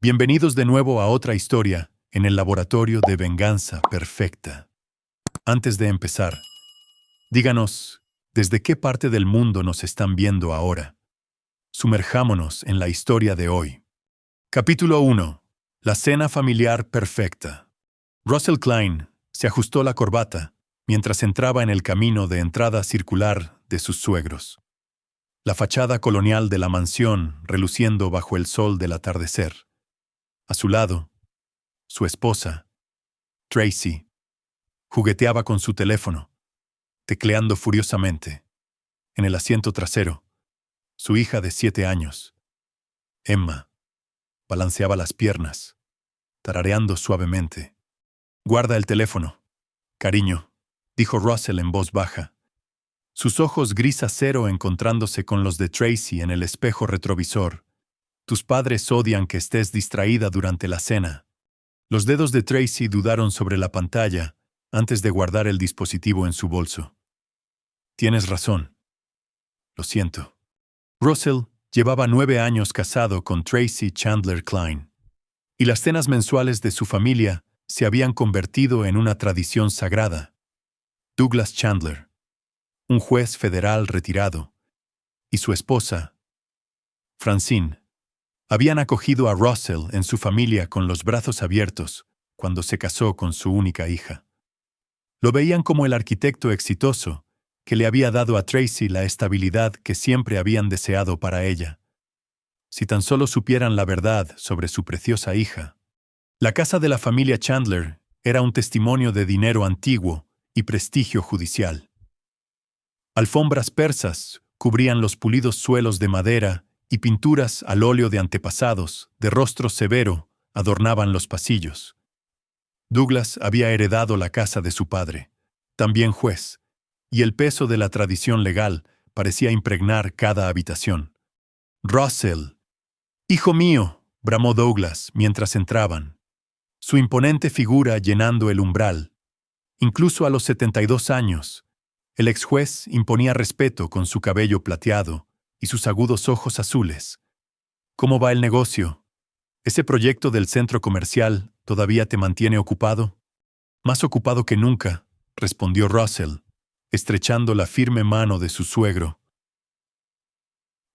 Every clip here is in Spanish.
Bienvenidos de nuevo a otra historia en el laboratorio de venganza perfecta. Antes de empezar, díganos, ¿desde qué parte del mundo nos están viendo ahora? Sumerjámonos en la historia de hoy. Capítulo 1. La cena familiar perfecta. Russell Klein se ajustó la corbata mientras entraba en el camino de entrada circular de sus suegros. La fachada colonial de la mansión reluciendo bajo el sol del atardecer. A su lado, su esposa, Tracy, jugueteaba con su teléfono, tecleando furiosamente. En el asiento trasero, su hija de 7 años, Emma, balanceaba las piernas, tarareando suavemente. «Guarda el teléfono, cariño», dijo Russell en voz baja, sus ojos gris acero encontrándose con los de Tracy en el espejo retrovisor. «Tus padres odian que estés distraída durante la cena». Los dedos de Tracy dudaron sobre la pantalla antes de guardar el dispositivo en su bolso. «Tienes razón. Lo siento». Russell llevaba 9 años casado con Tracy Chandler Klein, y las cenas mensuales de su familia se habían convertido en una tradición sagrada. Douglas Chandler, un juez federal retirado, y su esposa, Francine, habían acogido a Russell en su familia con los brazos abiertos cuando se casó con su única hija. Lo veían como el arquitecto exitoso que le había dado a Tracy la estabilidad que siempre habían deseado para ella. Si tan solo supieran la verdad sobre su preciosa hija. La casa de la familia Chandler era un testimonio de dinero antiguo y prestigio judicial. Alfombras persas cubrían los pulidos suelos de madera y pinturas al óleo de antepasados, de rostro severo, adornaban los pasillos. Douglas había heredado la casa de su padre, también juez, y el peso de la tradición legal parecía impregnar cada habitación. «Russell, hijo mío», bramó Douglas mientras entraban, su imponente figura llenando el umbral. Incluso a los 72 años, el ex juez imponía respeto con su cabello plateado y sus agudos ojos azules. «¿Cómo va el negocio? ¿Ese proyecto del centro comercial todavía te mantiene ocupado?» «Más ocupado que nunca», respondió Russell, estrechando la firme mano de su suegro.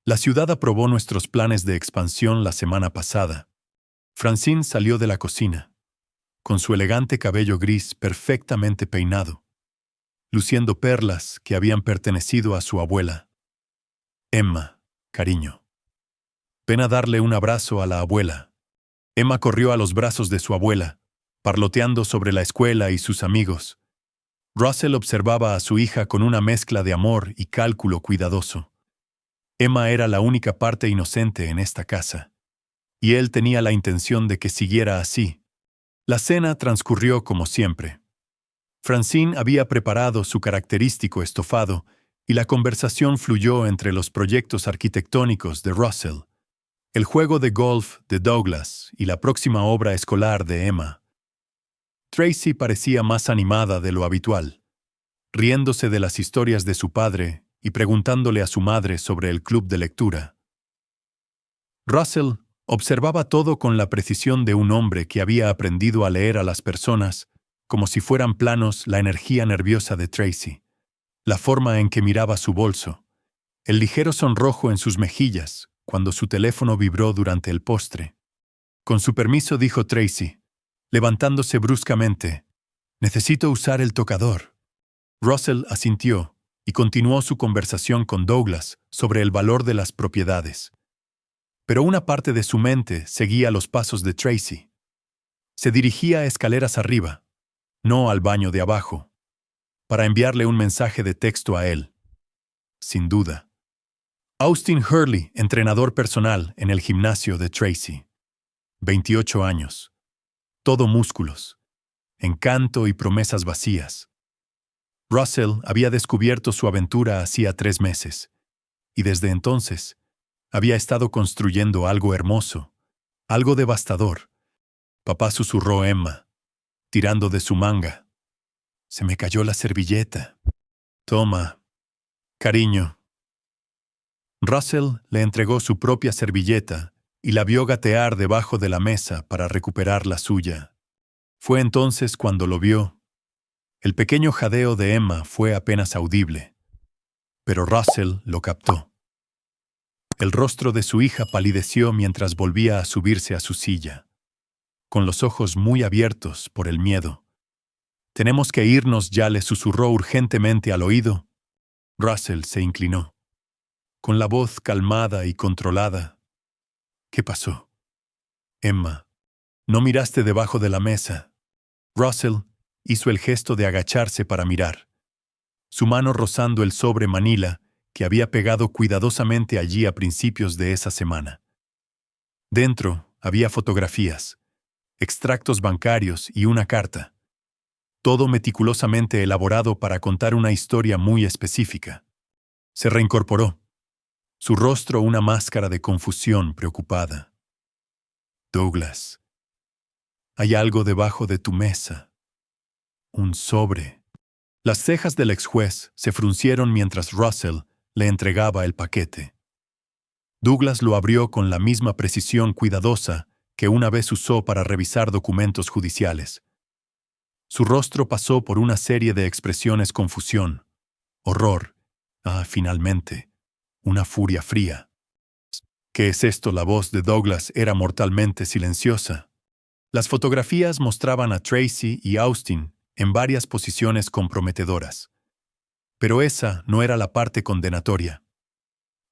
«La ciudad aprobó nuestros planes de expansión la semana pasada». Francine salió de la cocina, con su elegante cabello gris perfectamente peinado, luciendo perlas que habían pertenecido a su abuela. «Emma, cariño, ven a darle un abrazo a la abuela». Emma corrió a los brazos de su abuela, parloteando sobre la escuela y sus amigos. Russell observaba a su hija con una mezcla de amor y cálculo cuidadoso. Emma era la única parte inocente en esta casa, y él tenía la intención de que siguiera así. La cena transcurrió como siempre. Francine había preparado su característico estofado, y la conversación fluyó entre los proyectos arquitectónicos de Russell, el juego de golf de Douglas y la próxima obra escolar de Emma. Tracy parecía más animada de lo habitual, riéndose de las historias de su padre y preguntándole a su madre sobre el club de lectura. Russell observaba todo con la precisión de un hombre que había aprendido a leer a las personas como si fueran planos la energía nerviosa de Tracy, la forma en que miraba su bolso, el ligero sonrojo en sus mejillas cuando su teléfono vibró durante el postre. «Con su permiso», dijo Tracy, levantándose bruscamente, «necesito usar el tocador». Russell asintió y continuó su conversación con Douglas sobre el valor de las propiedades. Pero una parte de su mente seguía los pasos de Tracy. Se dirigía a escaleras arriba, no al baño de abajo, para enviarle un mensaje de texto a él. Sin duda. Austin Hurley, entrenador personal en el gimnasio de Tracy. 28 años. Todo músculos, encanto y promesas vacías. Russell había descubierto su aventura hacía 3 meses, y desde entonces había estado construyendo algo hermoso, algo devastador. «Papá», susurró Emma, tirando de su manga. «Se me cayó la servilleta». «Toma, cariño». Russell le entregó su propia servilleta y la vio gatear debajo de la mesa para recuperar la suya. Fue entonces cuando lo vio. El pequeño jadeo de Emma fue apenas audible, pero Russell lo captó. El rostro de su hija palideció mientras volvía a subirse a su silla, con los ojos muy abiertos por el miedo. «Tenemos que irnos ya», le susurró urgentemente al oído. Russell se inclinó, con la voz calmada y controlada. «¿Qué pasó?» «Emma, no miraste debajo de la mesa». Russell hizo el gesto de agacharse para mirar, su mano rozando el sobre Manila que había pegado cuidadosamente allí a principios de esa semana. Dentro había fotografías, extractos bancarios y una carta, todo meticulosamente elaborado para contar una historia muy específica. Se reincorporó, su rostro una máscara de confusión preocupada. «Douglas, hay algo debajo de tu mesa. Un sobre». Las cejas del ex juez se fruncieron mientras Russell le entregaba el paquete. Douglas lo abrió con la misma precisión cuidadosa que una vez usó para revisar documentos judiciales. Su rostro pasó por una serie de expresiones: confusión, horror, finalmente, una furia fría. «¿Qué es esto?». La voz de Douglas era mortalmente silenciosa. Las fotografías mostraban a Tracy y Austin en varias posiciones comprometedoras. Pero esa no era la parte condenatoria.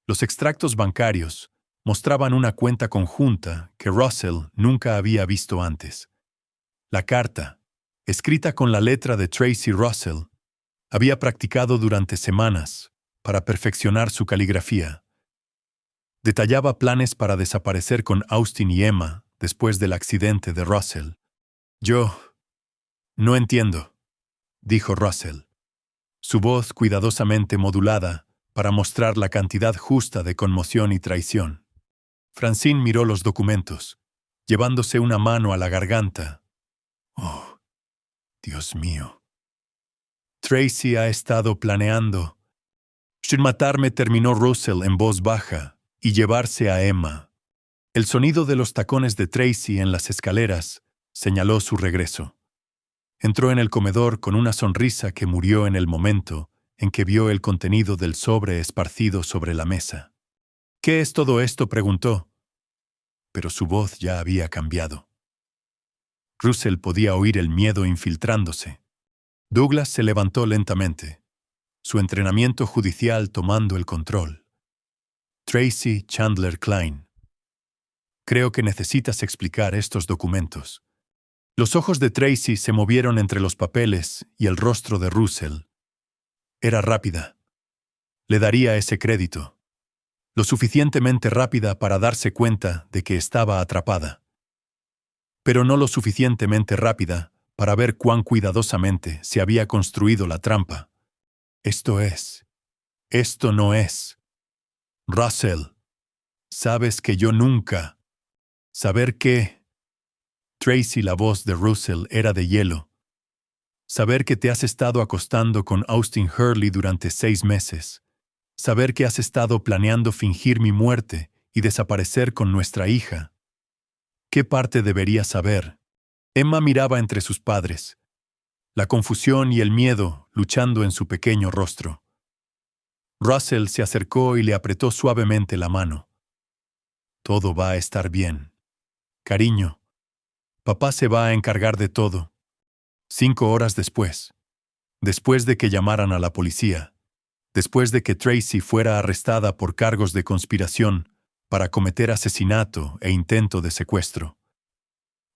Los extractos bancarios mostraban una cuenta conjunta que Russell nunca había visto antes. La carta, escrita con la letra de Tracy Russell, había practicado durante semanas para perfeccionar su caligrafía. Detallaba planes para desaparecer con Austin y Emma después del accidente de Russell. «Yo no entiendo», dijo Russell, su voz cuidadosamente modulada para mostrar la cantidad justa de conmoción y traición. Francine miró los documentos, llevándose una mano a la garganta. «Oh, Dios mío. Tracy ha estado planeando matarme», terminó Russell en voz baja, «y llevarse a Emma». El sonido de los tacones de Tracy en las escaleras señaló su regreso. Entró en el comedor con una sonrisa que murió en el momento en que vio el contenido del sobre esparcido sobre la mesa. «¿Qué es todo esto?», preguntó. Pero su voz ya había cambiado. Russell podía oír el miedo infiltrándose. Douglas se levantó lentamente, su entrenamiento judicial tomando el control. «Tracy Chandler Klein, creo que necesitas explicar estos documentos». Los ojos de Tracy se movieron entre los papeles y el rostro de Russell. Era rápida. Le daría ese crédito. Lo suficientemente rápida para darse cuenta de que estaba atrapada. Pero no lo suficientemente rápida para ver cuán cuidadosamente se había construido la trampa. Esto no es. Russell, sabes que yo nunca. Saber que... Tracy, la voz de Russell era de hielo. Saber que te has estado acostando con Austin Hurley durante 6 meses. Saber que has estado planeando fingir mi muerte y desaparecer con nuestra hija. ¿Qué parte debería saber? Emma miraba entre sus padres, la confusión y el miedo luchando en su pequeño rostro. Russell se acercó y le apretó suavemente la mano. «Todo va a estar bien. Cariño, papá se va a encargar de todo». 5 horas después de que llamaran a la policía, después de que Tracy fuera arrestada por cargos de conspiración para cometer asesinato e intento de secuestro,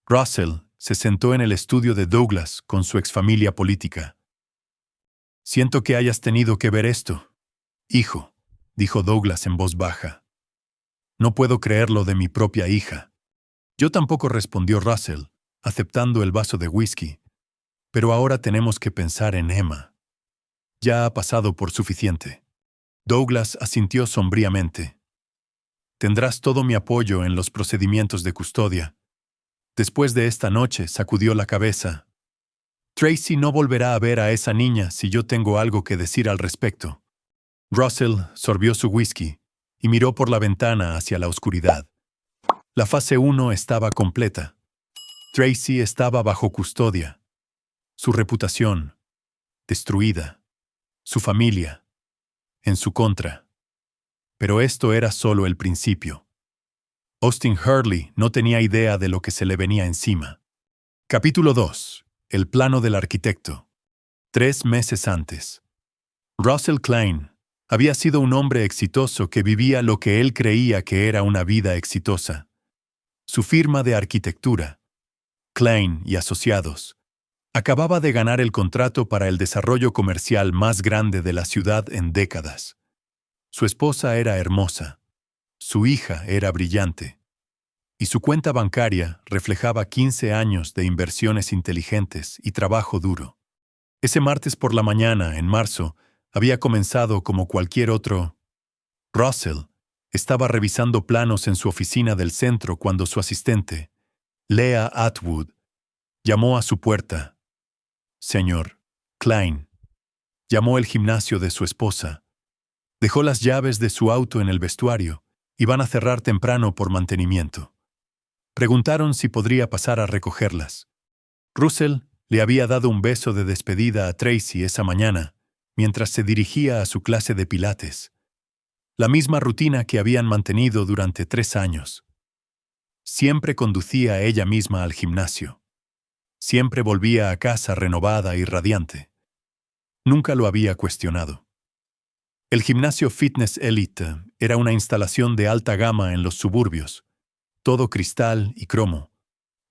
Russell se sentó en el estudio de Douglas con su exfamilia política. «Siento que hayas tenido que ver esto, hijo», dijo Douglas en voz baja. «No puedo creerlo de mi propia hija». «Yo tampoco», respondió Russell, aceptando el vaso de whisky. «Pero ahora tenemos que pensar en Emma. Ya ha pasado por suficiente». Douglas asintió sombríamente. «Tendrás todo mi apoyo en los procedimientos de custodia». Después de esta noche, sacudió la cabeza. «Tracy no volverá a ver a esa niña si yo tengo algo que decir al respecto». Russell sorbió su whisky y miró por la ventana hacia la oscuridad. La fase 1 estaba completa. Tracy estaba bajo custodia. Su reputación, destruida. Su familia, en su contra. Pero esto era solo el principio. Austin Hurley no tenía idea de lo que se le venía encima. Capítulo 2. El plano del arquitecto. 3 meses antes. Russell Klein había sido un hombre exitoso que vivía lo que él creía que era una vida exitosa. Su firma de arquitectura, Klein y Asociados, acababa de ganar el contrato para el desarrollo comercial más grande de la ciudad en décadas. Su esposa era hermosa, su hija era brillante, y su cuenta bancaria reflejaba 15 años de inversiones inteligentes y trabajo duro. Ese martes por la mañana, en marzo, había comenzado como cualquier otro. Russell estaba revisando planos en su oficina del centro cuando su asistente, Leah Atwood, llamó a su puerta. Señor Klein. Llamó el gimnasio de su esposa. Dejó las llaves de su auto en el vestuario y van a cerrar temprano por mantenimiento. Preguntaron si podría pasar a recogerlas. Russell le había dado un beso de despedida a Tracy esa mañana, mientras se dirigía a su clase de pilates. La misma rutina que habían mantenido durante 3 años. Siempre conducía ella misma al gimnasio. Siempre volvía a casa renovada y radiante. Nunca lo había cuestionado. El gimnasio Fitness Elite era una instalación de alta gama en los suburbios, todo cristal y cromo,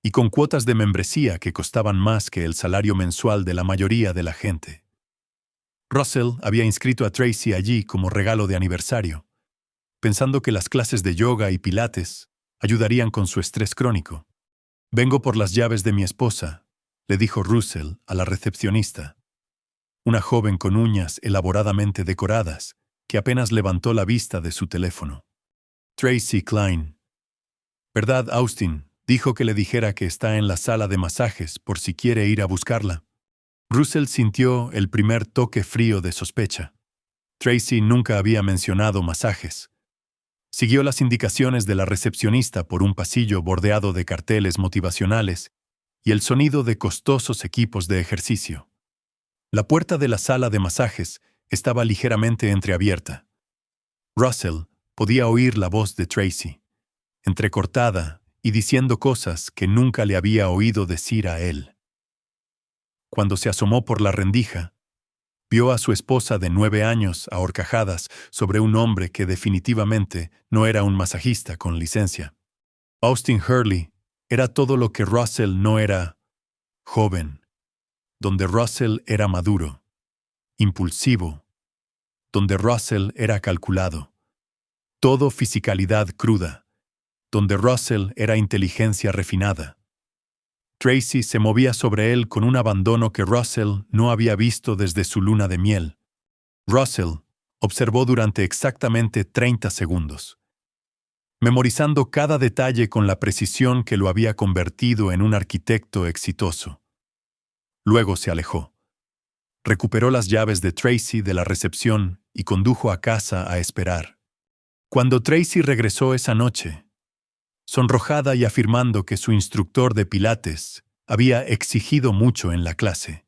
y con cuotas de membresía que costaban más que el salario mensual de la mayoría de la gente. Russell había inscrito a Tracy allí como regalo de aniversario, pensando que las clases de yoga y pilates ayudarían con su estrés crónico. «Vengo por las llaves de mi esposa», le dijo Russell a la recepcionista, una joven con uñas elaboradamente decoradas, que apenas levantó la vista de su teléfono. Tracy Klein. «¿Verdad, Austin?» Dijo que le dijera que está en la sala de masajes por si quiere ir a buscarla. Russell sintió el primer toque frío de sospecha. Tracy nunca había mencionado masajes. Siguió las indicaciones de la recepcionista por un pasillo bordeado de carteles motivacionales y el sonido de costosos equipos de ejercicio. La puerta de la sala de masajes estaba ligeramente entreabierta. Russell podía oír la voz de Tracy, entrecortada y diciendo cosas que nunca le había oído decir a él. Cuando se asomó por la rendija, vio a su esposa de 9 años a horcajadas sobre un hombre que definitivamente no era un masajista con licencia. Austin Hurley era todo lo que Russell no era: joven, donde Russell era maduro, impulsivo, donde Russell era calculado, todo fisicalidad cruda, donde Russell era inteligencia refinada. Tracy se movía sobre él con un abandono que Russell no había visto desde su luna de miel. Russell observó durante exactamente 30 segundos, memorizando cada detalle con la precisión que lo había convertido en un arquitecto exitoso. Luego se alejó. Recuperó las llaves de Tracy de la recepción y condujo a casa a esperar. Cuando Tracy regresó esa noche, sonrojada y afirmando que su instructor de pilates había exigido mucho en la clase,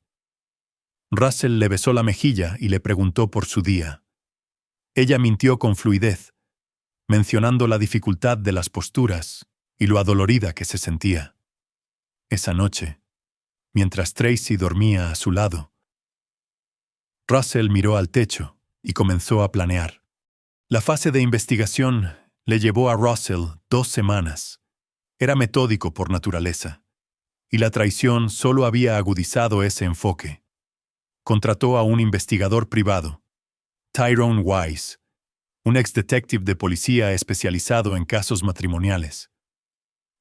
Russell le besó la mejilla y le preguntó por su día. Ella mintió con fluidez, mencionando la dificultad de las posturas y lo adolorida que se sentía. Esa noche, mientras Tracy dormía a su lado, Russell miró al techo y comenzó a planear. La fase de investigación le llevó a Russell 2 semanas. Era metódico por naturaleza, y la traición solo había agudizado ese enfoque. Contrató a un investigador privado, Tyrone Wise, un ex-detective de policía especializado en casos matrimoniales.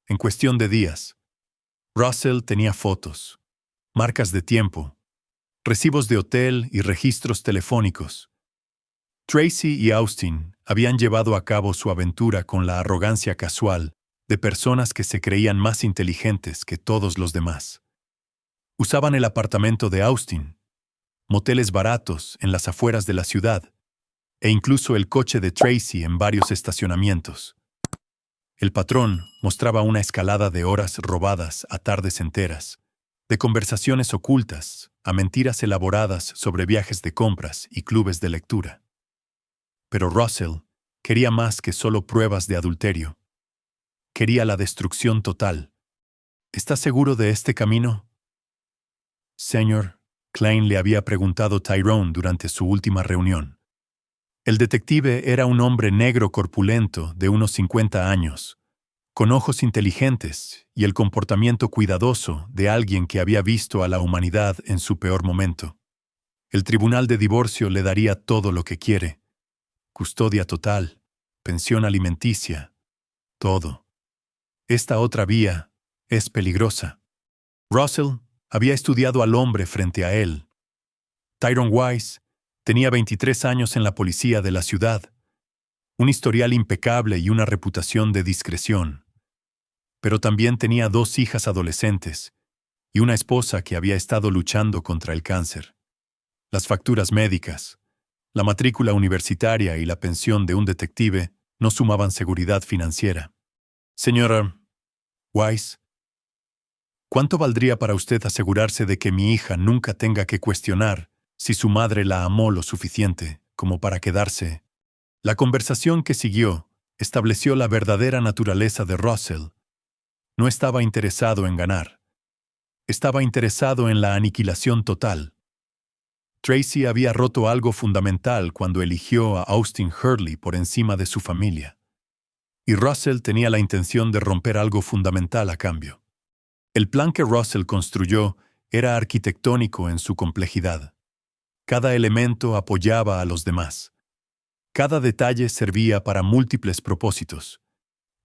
En cuestión de días, Russell tenía fotos, marcas de tiempo, recibos de hotel y registros telefónicos. Tracy y Austin habían llevado a cabo su aventura con la arrogancia casual de personas que se creían más inteligentes que todos los demás. Usaban el apartamento de Austin, moteles baratos en las afueras de la ciudad, e incluso el coche de Tracy en varios estacionamientos. El patrón mostraba una escalada de horas robadas a tardes enteras, de conversaciones ocultas a mentiras elaboradas sobre viajes de compras y clubes de lectura. Pero Russell quería más que solo pruebas de adulterio. Quería la destrucción total. ¿Está seguro de este camino? Señor, Klein le había preguntado Tyrone durante su última reunión. El detective era un hombre negro corpulento de unos 50 años, con ojos inteligentes y el comportamiento cuidadoso de alguien que había visto a la humanidad en su peor momento. El tribunal de divorcio le daría todo lo que quiere: custodia total, pensión alimenticia, todo. Esta otra vía es peligrosa. Russell había estudiado al hombre frente a él. Tyrone Wise tenía 23 años en la policía de la ciudad, un historial impecable y una reputación de discreción. Pero también tenía 2 hijas adolescentes y una esposa que había estado luchando contra el cáncer. Las facturas médicas, la matrícula universitaria y la pensión de un detective no sumaban seguridad financiera. Señora Wise, ¿cuánto valdría para usted asegurarse de que mi hija nunca tenga que cuestionar si su madre la amó lo suficiente como para quedarse? La conversación que siguió estableció la verdadera naturaleza de Russell. No estaba interesado en ganar. Estaba interesado en la aniquilación total. Tracy había roto algo fundamental cuando eligió a Austin Hurley por encima de su familia. Y Russell tenía la intención de romper algo fundamental a cambio. El plan que Russell construyó era arquitectónico en su complejidad. Cada elemento apoyaba a los demás. Cada detalle servía para múltiples propósitos,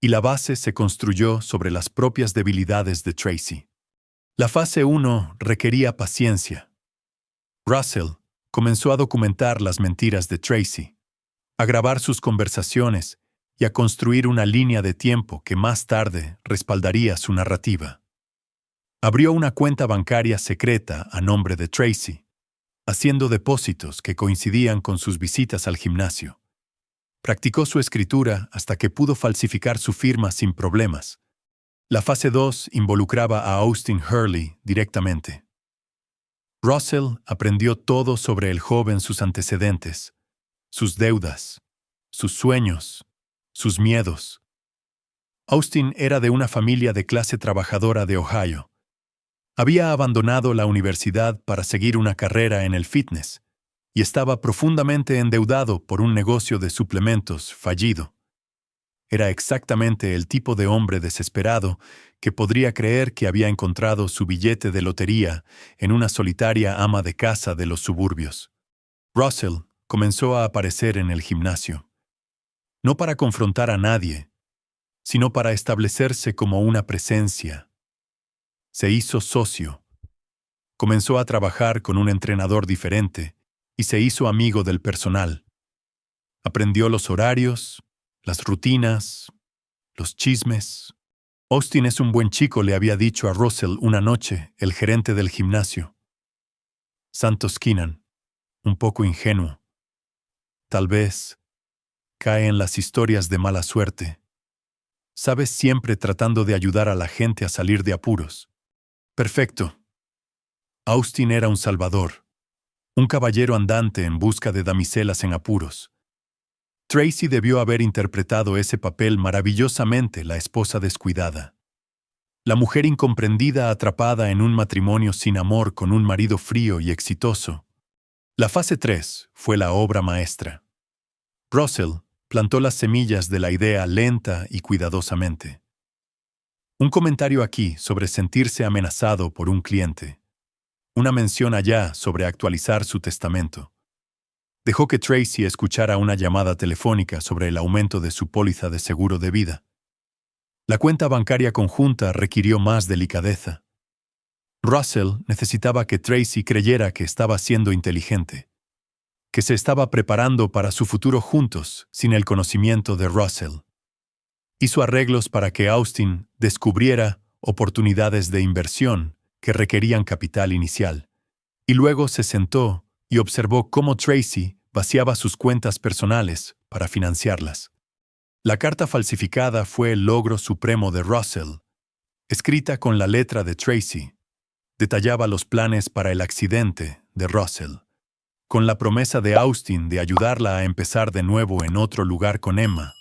y la base se construyó sobre las propias debilidades de Tracy. La fase 1 requería paciencia. Russell comenzó a documentar las mentiras de Tracy, a grabar sus conversaciones y a construir una línea de tiempo que más tarde respaldaría su narrativa. Abrió una cuenta bancaria secreta a nombre de Tracy, haciendo depósitos que coincidían con sus visitas al gimnasio. Practicó su escritura hasta que pudo falsificar su firma sin problemas. La fase 2 involucraba a Austin Hurley directamente. Russell aprendió todo sobre el joven, sus antecedentes, sus deudas, sus sueños, sus miedos. Austin era de una familia de clase trabajadora de Ohio. Había abandonado la universidad para seguir una carrera en el fitness y estaba profundamente endeudado por un negocio de suplementos fallido. Era exactamente el tipo de hombre desesperado que podría creer que había encontrado su billete de lotería en una solitaria ama de casa de los suburbios. Russell comenzó a aparecer en el gimnasio, no para confrontar a nadie, sino para establecerse como una presencia. Se hizo socio. Comenzó a trabajar con un entrenador diferente y se hizo amigo del personal. Aprendió los horarios, las rutinas, los chismes. Austin es un buen chico, le había dicho a Russell una noche el gerente del gimnasio. Santos Keenan, un poco ingenuo. Tal vez cae en las historias de mala suerte. Sabes, siempre tratando de ayudar a la gente a salir de apuros. Perfecto. Austin era un salvador, un caballero andante en busca de damiselas en apuros. Tracy debió haber interpretado ese papel maravillosamente, la esposa descuidada. La mujer incomprendida atrapada en un matrimonio sin amor con un marido frío y exitoso. La fase 3 fue la obra maestra. Russell plantó las semillas de la idea lenta y cuidadosamente. Un comentario aquí sobre sentirse amenazado por un cliente. Una mención allá sobre actualizar su testamento. Dejó que Tracy escuchara una llamada telefónica sobre el aumento de su póliza de seguro de vida. La cuenta bancaria conjunta requirió más delicadeza. Russell necesitaba que Tracy creyera que estaba siendo inteligente, que se estaba preparando para su futuro juntos sin el conocimiento de Russell. Hizo arreglos para que Austin descubriera oportunidades de inversión que requerían capital inicial, y luego se sentó y observó cómo Tracy vaciaba sus cuentas personales para financiarlas. La carta falsificada fue el logro supremo de Russell, escrita con la letra de Tracy. Detallaba los planes para el accidente de Russell, con la promesa de Austin de ayudarla a empezar de nuevo en otro lugar con Emma.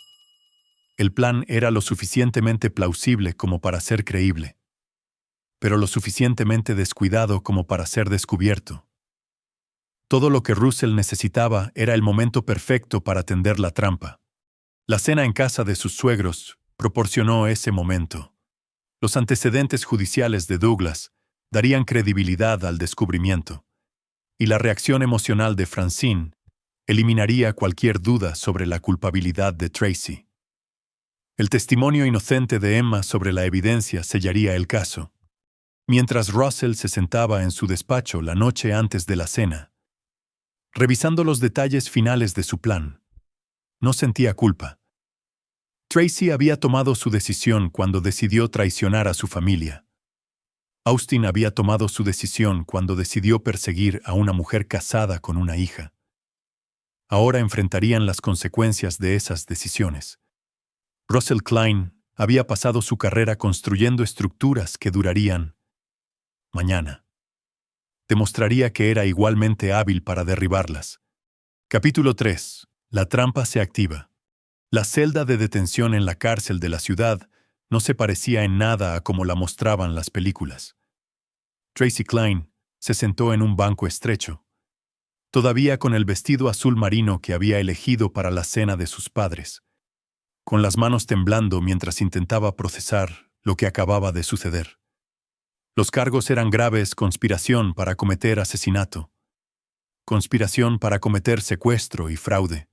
El plan era lo suficientemente plausible como para ser creíble, pero lo suficientemente descuidado como para ser descubierto. Todo lo que Russell necesitaba era el momento perfecto para tender la trampa. La cena en casa de sus suegros proporcionó ese momento. Los antecedentes judiciales de Douglas darían credibilidad al descubrimiento, y la reacción emocional de Francine eliminaría cualquier duda sobre la culpabilidad de Tracy. El testimonio inocente de Emma sobre la evidencia sellaría el caso. Mientras Russell se sentaba en su despacho la noche antes de la cena, revisando los detalles finales de su plan, no sentía culpa. Tracy había tomado su decisión cuando decidió traicionar a su familia. Austin había tomado su decisión cuando decidió perseguir a una mujer casada con una hija. Ahora enfrentarían las consecuencias de esas decisiones. Russell Klein había pasado su carrera construyendo estructuras que durarían mañana. Demostraría que era igualmente hábil para derribarlas. Capítulo 3. La trampa se activa. La celda de detención en la cárcel de la ciudad no se parecía en nada a como la mostraban las películas. Tracy Klein se sentó en un banco estrecho, todavía con el vestido azul marino que había elegido para la cena de sus padres, con las manos temblando mientras intentaba procesar lo que acababa de suceder. Los cargos eran graves: conspiración para cometer asesinato, conspiración para cometer secuestro y fraude.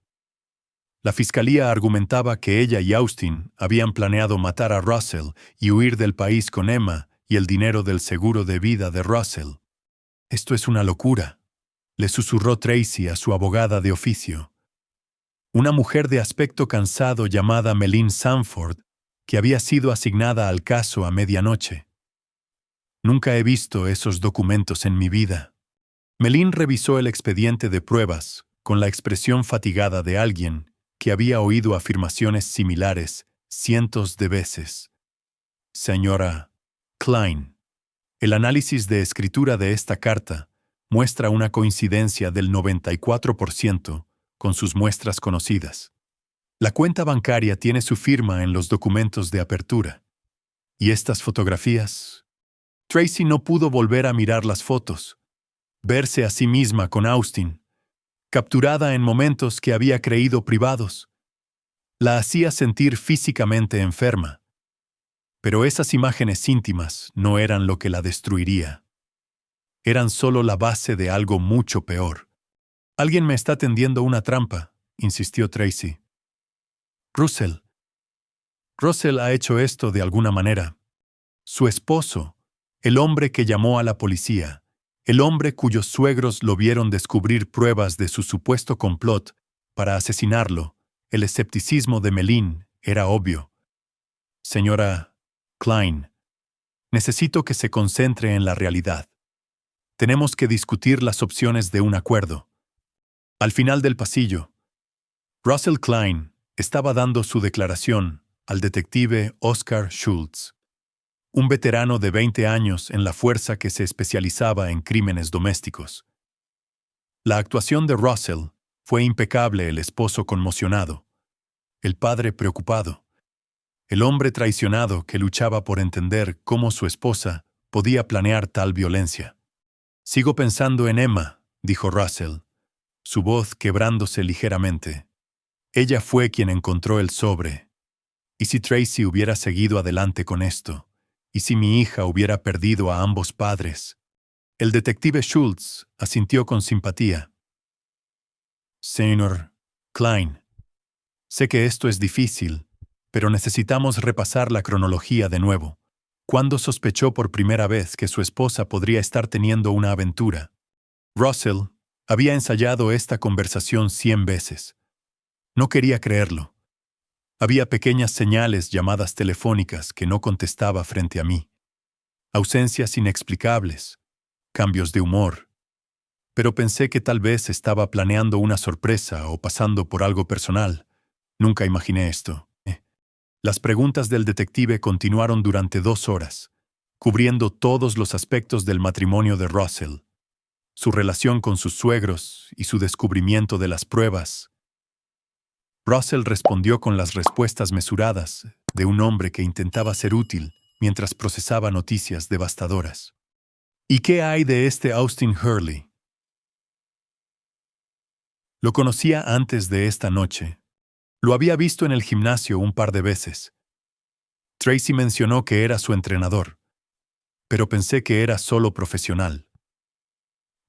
La fiscalía argumentaba que ella y Austin habían planeado matar a Russell y huir del país con Emma y el dinero del seguro de vida de Russell. «Esto es una locura», le susurró Tracy a su abogada de oficio, una mujer de aspecto cansado llamada Meline Sanford, que había sido asignada al caso a medianoche. «Nunca he visto esos documentos en mi vida». Meline revisó el expediente de pruebas con la expresión fatigada de alguien que había oído afirmaciones similares cientos de veces. «Señora Klein, el análisis de escritura de esta carta muestra una coincidencia del 94% con sus muestras conocidas. La cuenta bancaria tiene su firma en los documentos de apertura. ¿Y estas fotografías?» Tracy no pudo volver a mirar las fotos, verse a sí misma con Austin, capturada en momentos que había creído privados. La hacía sentir físicamente enferma. Pero esas imágenes íntimas no eran lo que la destruiría. Eran solo la base de algo mucho peor. «Alguien me está tendiendo una trampa», insistió Tracy. «Russell. Russell ha hecho esto de alguna manera. Su esposo, el hombre que llamó a la policía, el hombre cuyos suegros lo vieron descubrir pruebas de su supuesto complot para asesinarlo». El escepticismo de Meline era obvio. «Señora Klein, necesito que se concentre en la realidad. Tenemos que discutir las opciones de un acuerdo». Al final del pasillo, Russell Klein estaba dando su declaración al detective Oscar Schultz, un veterano de 20 años en la fuerza que se especializaba en crímenes domésticos. La actuación de Russell fue impecable: el esposo conmocionado, el padre preocupado, el hombre traicionado que luchaba por entender cómo su esposa podía planear tal violencia. «Sigo pensando en Emma», dijo Russell, su voz quebrándose ligeramente. «Ella fue quien encontró el sobre. ¿Y si Tracy hubiera seguido adelante con esto? ¿Y si mi hija hubiera perdido a ambos padres?» El detective Schultz asintió con simpatía. «Señor Klein, sé que esto es difícil, pero necesitamos repasar la cronología de nuevo. ¿Cuándo sospechó por primera vez que su esposa podría estar teniendo una aventura?» Russell había ensayado esta conversación 100 veces. No quería creerlo. Había pequeñas señales, llamadas telefónicas que no contestaba frente a mí. Ausencias inexplicables, cambios de humor. Pero pensé que tal vez estaba planeando una sorpresa o pasando por algo personal. Nunca imaginé esto. Las preguntas del detective continuaron durante 2 horas, cubriendo todos los aspectos del matrimonio de Russell, su relación con sus suegros y su descubrimiento de las pruebas. Russell respondió con las respuestas mesuradas de un hombre que intentaba ser útil mientras procesaba noticias devastadoras. ¿Y qué hay de este Austin Hurley? Lo conocía antes de esta noche. Lo había visto en el gimnasio un par de veces. Tracy mencionó que era su entrenador, pero pensé que era solo profesional.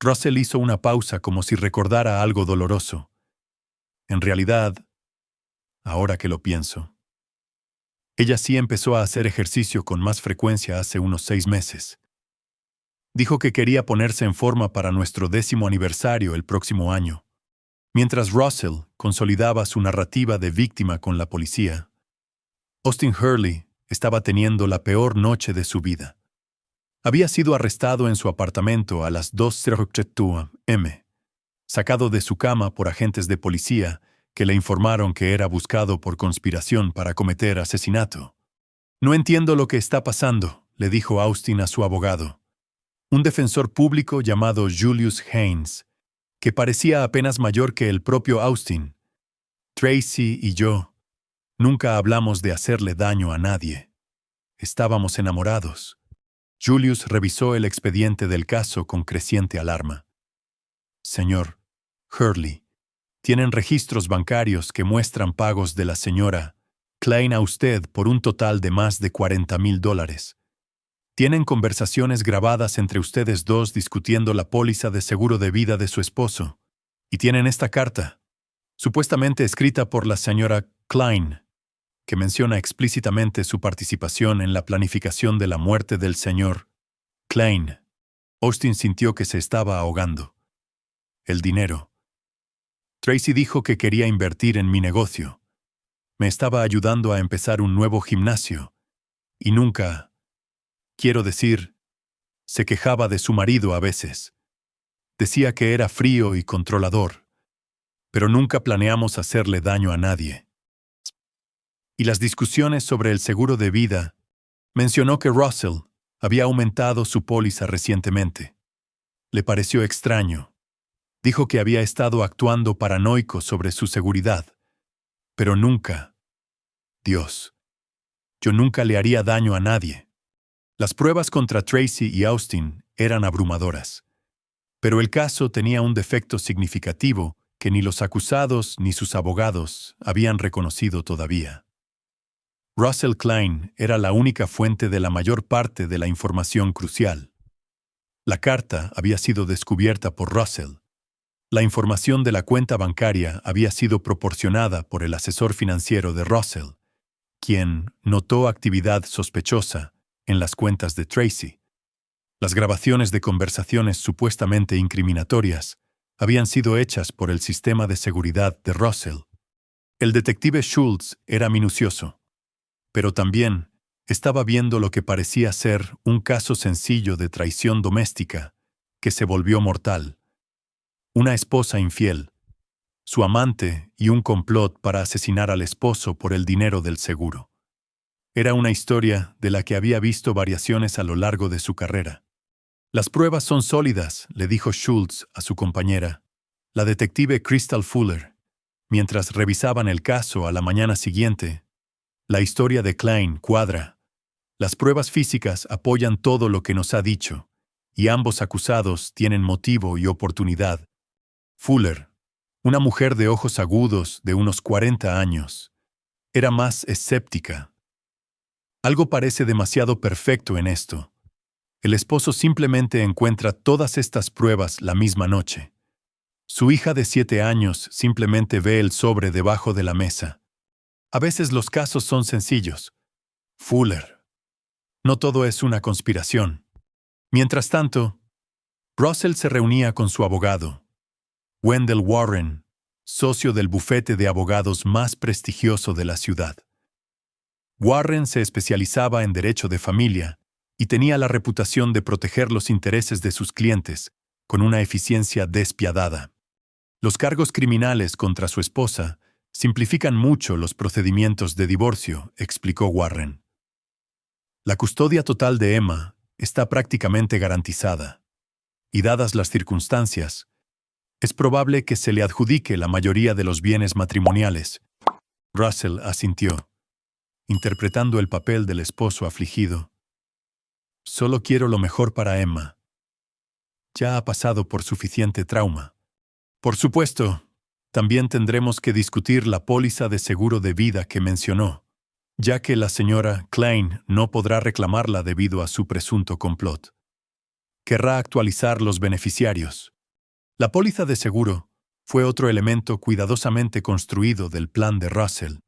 Russell hizo una pausa como si recordara algo doloroso. En realidad, ahora que lo pienso, ella sí empezó a hacer ejercicio con más frecuencia hace unos 6 meses. Dijo que quería ponerse en forma para nuestro 10º aniversario el próximo año. Mientras Russell consolidaba su narrativa de víctima con la policía, Austin Hurley estaba teniendo la peor noche de su vida. Había sido arrestado en su apartamento a las 2:02 m, sacado de su cama por agentes de policía que le informaron que era buscado por conspiración para cometer asesinato. «No entiendo lo que está pasando», le dijo Austin a su abogado, un defensor público llamado Julius Haynes, que parecía apenas mayor que el propio Austin. «Tracy y yo nunca hablamos de hacerle daño a nadie. Estábamos enamorados». Julius revisó el expediente del caso con creciente alarma. «Señor Hurley, tienen registros bancarios que muestran pagos de la señora Klein a usted por un total de más de $40,000. Tienen conversaciones grabadas entre ustedes dos discutiendo la póliza de seguro de vida de su esposo. Y tienen esta carta, supuestamente escrita por la señora Klein, que menciona explícitamente su participación en la planificación de la muerte del señor Klein». Austin sintió que se estaba ahogando. «El dinero. Tracy dijo que quería invertir en mi negocio. Me estaba ayudando a empezar un nuevo gimnasio. Y nunca, quiero decir, se quejaba de su marido a veces. Decía que era frío y controlador, pero nunca planeamos hacerle daño a nadie». Y las discusiones sobre el seguro de vida, mencionó que Russell había aumentado su póliza recientemente. Le pareció extraño. Dijo que había estado actuando paranoico sobre su seguridad. Pero nunca, Dios, yo nunca le haría daño a nadie. Las pruebas contra Tracy y Austin eran abrumadoras. Pero el caso tenía un defecto significativo que ni los acusados ni sus abogados habían reconocido todavía. Russell Klein era la única fuente de la mayor parte de la información crucial. La carta había sido descubierta por Russell. La información de la cuenta bancaria había sido proporcionada por el asesor financiero de Russell, quien notó actividad sospechosa en las cuentas de Tracy. Las grabaciones de conversaciones supuestamente incriminatorias habían sido hechas por el sistema de seguridad de Russell. El detective Schultz era minucioso, pero también estaba viendo lo que parecía ser un caso sencillo de traición doméstica que se volvió mortal. Una esposa infiel, su amante y un complot para asesinar al esposo por el dinero del seguro. Era una historia de la que había visto variaciones a lo largo de su carrera. «Las pruebas son sólidas», le dijo Schultz a su compañera, la detective Crystal Fuller, mientras revisaban el caso a la mañana siguiente. «La historia de Klein cuadra. Las pruebas físicas apoyan todo lo que nos ha dicho, y ambos acusados tienen motivo y oportunidad». Fuller, una mujer de ojos agudos de unos 40 años, era más escéptica. «Algo parece demasiado perfecto en esto. El esposo simplemente encuentra todas estas pruebas la misma noche. Su hija de 7 años simplemente ve el sobre debajo de la mesa. A veces los casos son sencillos. Fuller. No todo es una conspiración». Mientras tanto, Russell se reunía con su abogado, Wendell Warren, socio del bufete de abogados más prestigioso de la ciudad. Warren se especializaba en derecho de familia y tenía la reputación de proteger los intereses de sus clientes con una eficiencia despiadada. Los cargos criminales contra su esposa Simplifican mucho los procedimientos de divorcio, explicó Warren. La custodia total de Emma está prácticamente garantizada, y dadas las circunstancias, es probable que se le adjudique la mayoría de los bienes matrimoniales. Russell asintió, interpretando el papel del esposo afligido. Solo quiero lo mejor para Emma. Ya ha pasado por suficiente trauma. Por supuesto, también tendremos que discutir la póliza de seguro de vida que mencionó, ya que la señora Klein no podrá reclamarla debido a su presunto complot. Querrá actualizar los beneficiarios. La póliza de seguro fue otro elemento cuidadosamente construido del plan de Russell.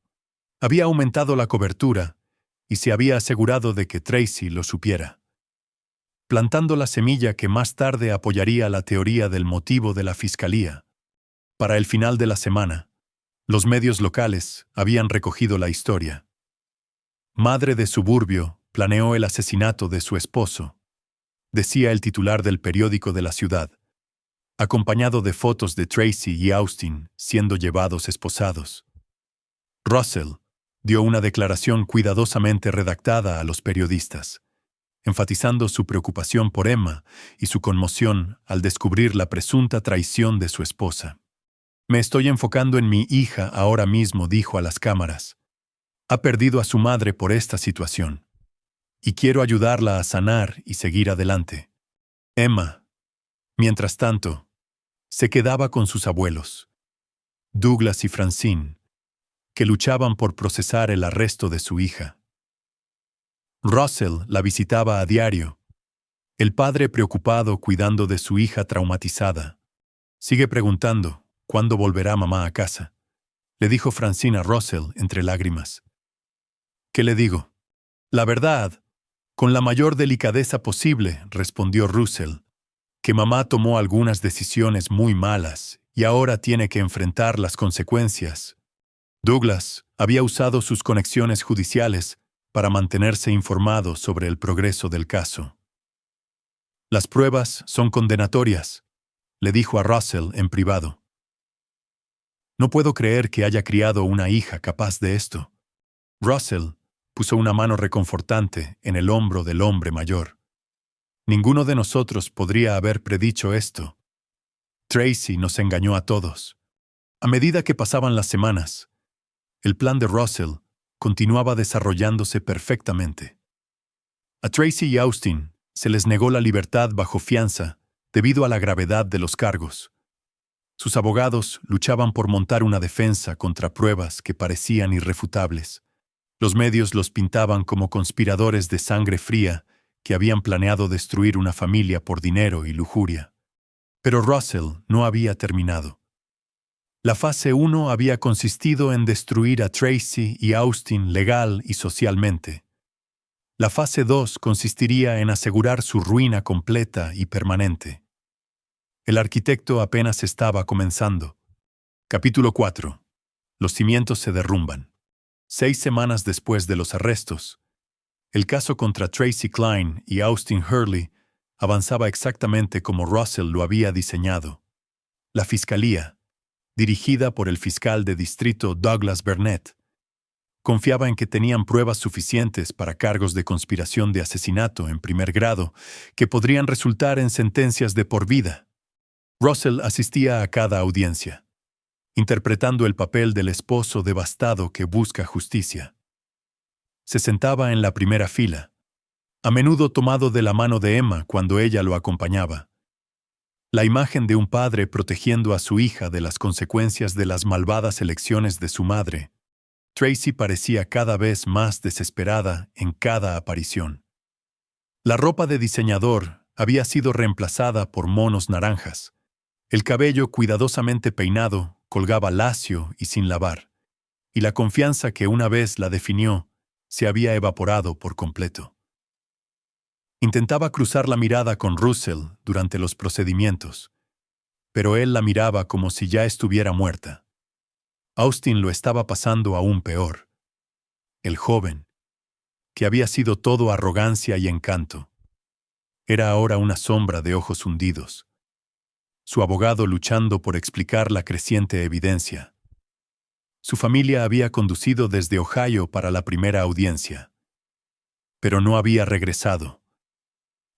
Había aumentado la cobertura y se había asegurado de que Tracy lo supiera, plantando la semilla que más tarde apoyaría la teoría del motivo de la fiscalía. Para el final de la semana, los medios locales habían recogido la historia. Madre de suburbio planeó el asesinato de su esposo, decía el titular del periódico de la ciudad, acompañado de fotos de Tracy y Austin siendo llevados esposados. Russell dio una declaración cuidadosamente redactada a los periodistas, enfatizando su preocupación por Emma y su conmoción al descubrir la presunta traición de su esposa. Me estoy enfocando en mi hija ahora mismo, dijo a las cámaras. Ha perdido a su madre por esta situación, y quiero ayudarla a sanar y seguir adelante. Emma, mientras tanto, se quedaba con sus abuelos, Douglas y Francine, que luchaban por procesar el arresto de su hija. Russell la visitaba a diario, el padre preocupado cuidando de su hija traumatizada. Sigue preguntando, ¿cuándo volverá mamá a casa?, le dijo Francine a Russell entre lágrimas. ¿Qué le digo? La verdad, con la mayor delicadeza posible, respondió Russell, que mamá tomó algunas decisiones muy malas y ahora tiene que enfrentar las consecuencias. Douglas había usado sus conexiones judiciales para mantenerse informado sobre el progreso del caso. Las pruebas son condenatorias, le dijo a Russell en privado. No puedo creer que haya criado una hija capaz de esto. Russell puso una mano reconfortante en el hombro del hombre mayor. Ninguno de nosotros podría haber predicho esto. Tracy nos engañó a todos. A medida que pasaban las semanas, el plan de Russell continuaba desarrollándose perfectamente. A Tracy y Austin se les negó la libertad bajo fianza debido a la gravedad de los cargos. Sus abogados luchaban por montar una defensa contra pruebas que parecían irrefutables. Los medios los pintaban como conspiradores de sangre fría que habían planeado destruir una familia por dinero y lujuria. Pero Russell no había terminado. La fase 1 había consistido en destruir a Tracy y Austin legal y socialmente. La fase 2 consistiría en asegurar su ruina completa y permanente. El arquitecto apenas estaba comenzando. Capítulo 4. Los cimientos se derrumban. 6 semanas después de los arrestos, el caso contra Tracy Klein y Austin Hurley avanzaba exactamente como Russell lo había diseñado. La fiscalía, dirigida por el fiscal de distrito Douglas Burnett, confiaba en que tenían pruebas suficientes para cargos de conspiración de asesinato en primer grado que podrían resultar en sentencias de por vida. Russell asistía a cada audiencia, interpretando el papel del esposo devastado que busca justicia. Se sentaba en la primera fila, a menudo tomado de la mano de Emma cuando ella lo acompañaba. La imagen de un padre protegiendo a su hija de las consecuencias de las malvadas elecciones de su madre. Tracy parecía cada vez más desesperada en cada aparición. La ropa de diseñador había sido reemplazada por monos naranjas. El cabello cuidadosamente peinado colgaba lacio y sin lavar, y la confianza que una vez la definió se había evaporado por completo. Intentaba cruzar la mirada con Russell durante los procedimientos, pero él la miraba como si ya estuviera muerta. Austin lo estaba pasando aún peor. El joven, que había sido todo arrogancia y encanto, era ahora una sombra de ojos hundidos. Su abogado luchando por explicar la creciente evidencia. Su familia había conducido desde Ohio para la primera audiencia. Pero no había regresado.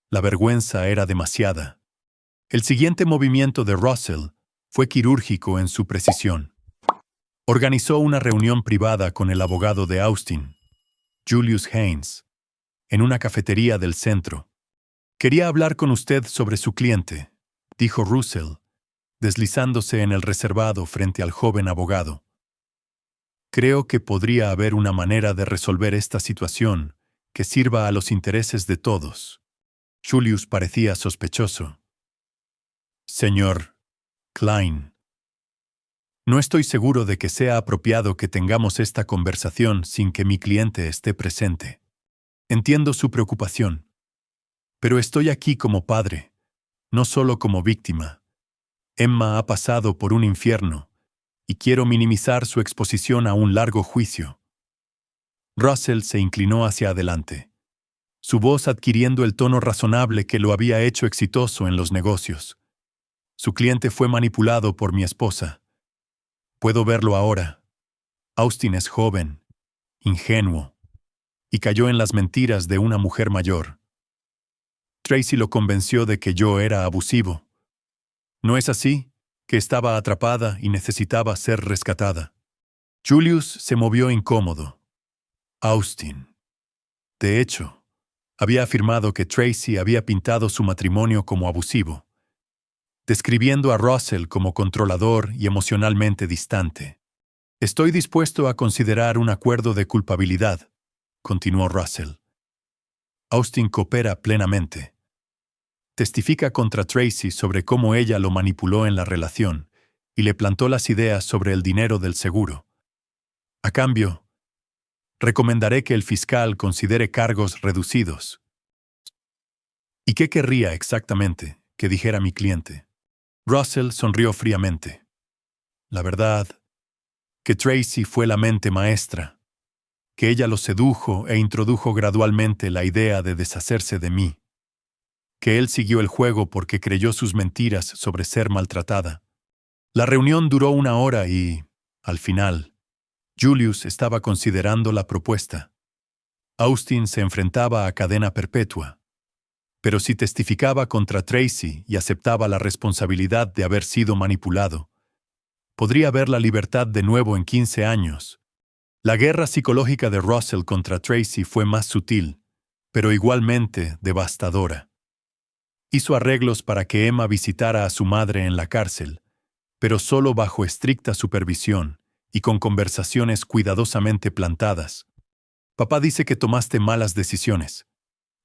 La vergüenza era demasiada. El siguiente movimiento de Russell fue quirúrgico en su precisión. Organizó una reunión privada con el abogado de Austin, Julius Haynes, en una cafetería del centro. «Quería hablar con usted sobre su cliente», dijo Russell, deslizándose en el reservado frente al joven abogado. «Creo que podría haber una manera de resolver esta situación que sirva a los intereses de todos». Julius parecía sospechoso. «Señor Klein, no estoy seguro de que sea apropiado que tengamos esta conversación sin que mi cliente esté presente. Entiendo su preocupación, pero estoy aquí como padre, no solo como víctima. Emma ha pasado por un infierno y quiero minimizar su exposición a un largo juicio». Russell se inclinó hacia adelante, su voz adquiriendo el tono razonable que lo había hecho exitoso en los negocios. «Su cliente fue manipulado por mi esposa. Puedo verlo ahora. Austin es joven, ingenuo, y cayó en las mentiras de una mujer mayor. Tracy lo convenció de que yo era abusivo. ¿No es así? Que estaba atrapada y necesitaba ser rescatada». Julius se movió incómodo. Austin. De hecho, había afirmado que Tracy había pintado su matrimonio como abusivo, describiendo a Russell como controlador y emocionalmente distante. «Estoy dispuesto a considerar un acuerdo de culpabilidad», continuó Russell. «Austin coopera plenamente. Testifica contra Tracy sobre cómo ella lo manipuló en la relación y le plantó las ideas sobre el dinero del seguro. A cambio, recomendaré que el fiscal considere cargos reducidos». «¿Y qué querría exactamente que dijera mi cliente?» Russell sonrió fríamente. «La verdad, que Tracy fue la mente maestra, que ella lo sedujo e introdujo gradualmente la idea de deshacerse de mí, que él siguió el juego porque creyó sus mentiras sobre ser maltratada. La reunión duró 1 hora y, al final, Julius estaba considerando la propuesta. Austin se enfrentaba a cadena perpetua, pero si testificaba contra Tracy y aceptaba la responsabilidad de haber sido manipulado, podría ver la libertad de nuevo en 15 años. La guerra psicológica de Russell contra Tracy fue más sutil, pero igualmente devastadora. Hizo arreglos para que Emma visitara a su madre en la cárcel, pero solo bajo estricta supervisión y con conversaciones cuidadosamente plantadas. «Papá dice que tomaste malas decisiones»,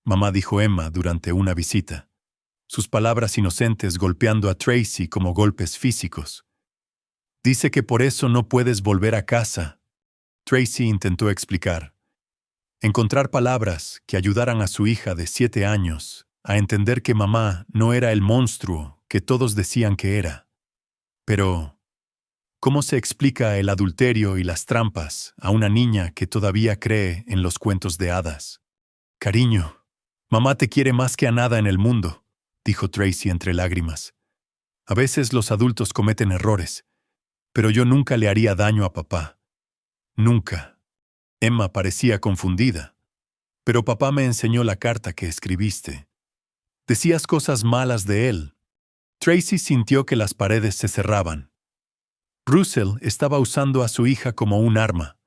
mamá dijo Emma durante una visita, sus palabras inocentes golpeando a Tracy como golpes físicos. «Dice que por eso no puedes volver a casa». Tracy intentó explicar. Encontrar palabras que ayudaran a su hija de 7 años a entender que mamá no era el monstruo que todos decían que era. Pero, ¿cómo se explica el adulterio y las trampas a una niña que todavía cree en los cuentos de hadas? «Cariño, mamá te quiere más que a nada en el mundo», dijo Tracy entre lágrimas. «A veces los adultos cometen errores, pero yo nunca le haría daño a papá. Nunca». Emma parecía confundida. «Pero papá me enseñó la carta que escribiste. Decías cosas malas de él». Tracy sintió que las paredes se cerraban. Russell estaba usando a su hija como un arma,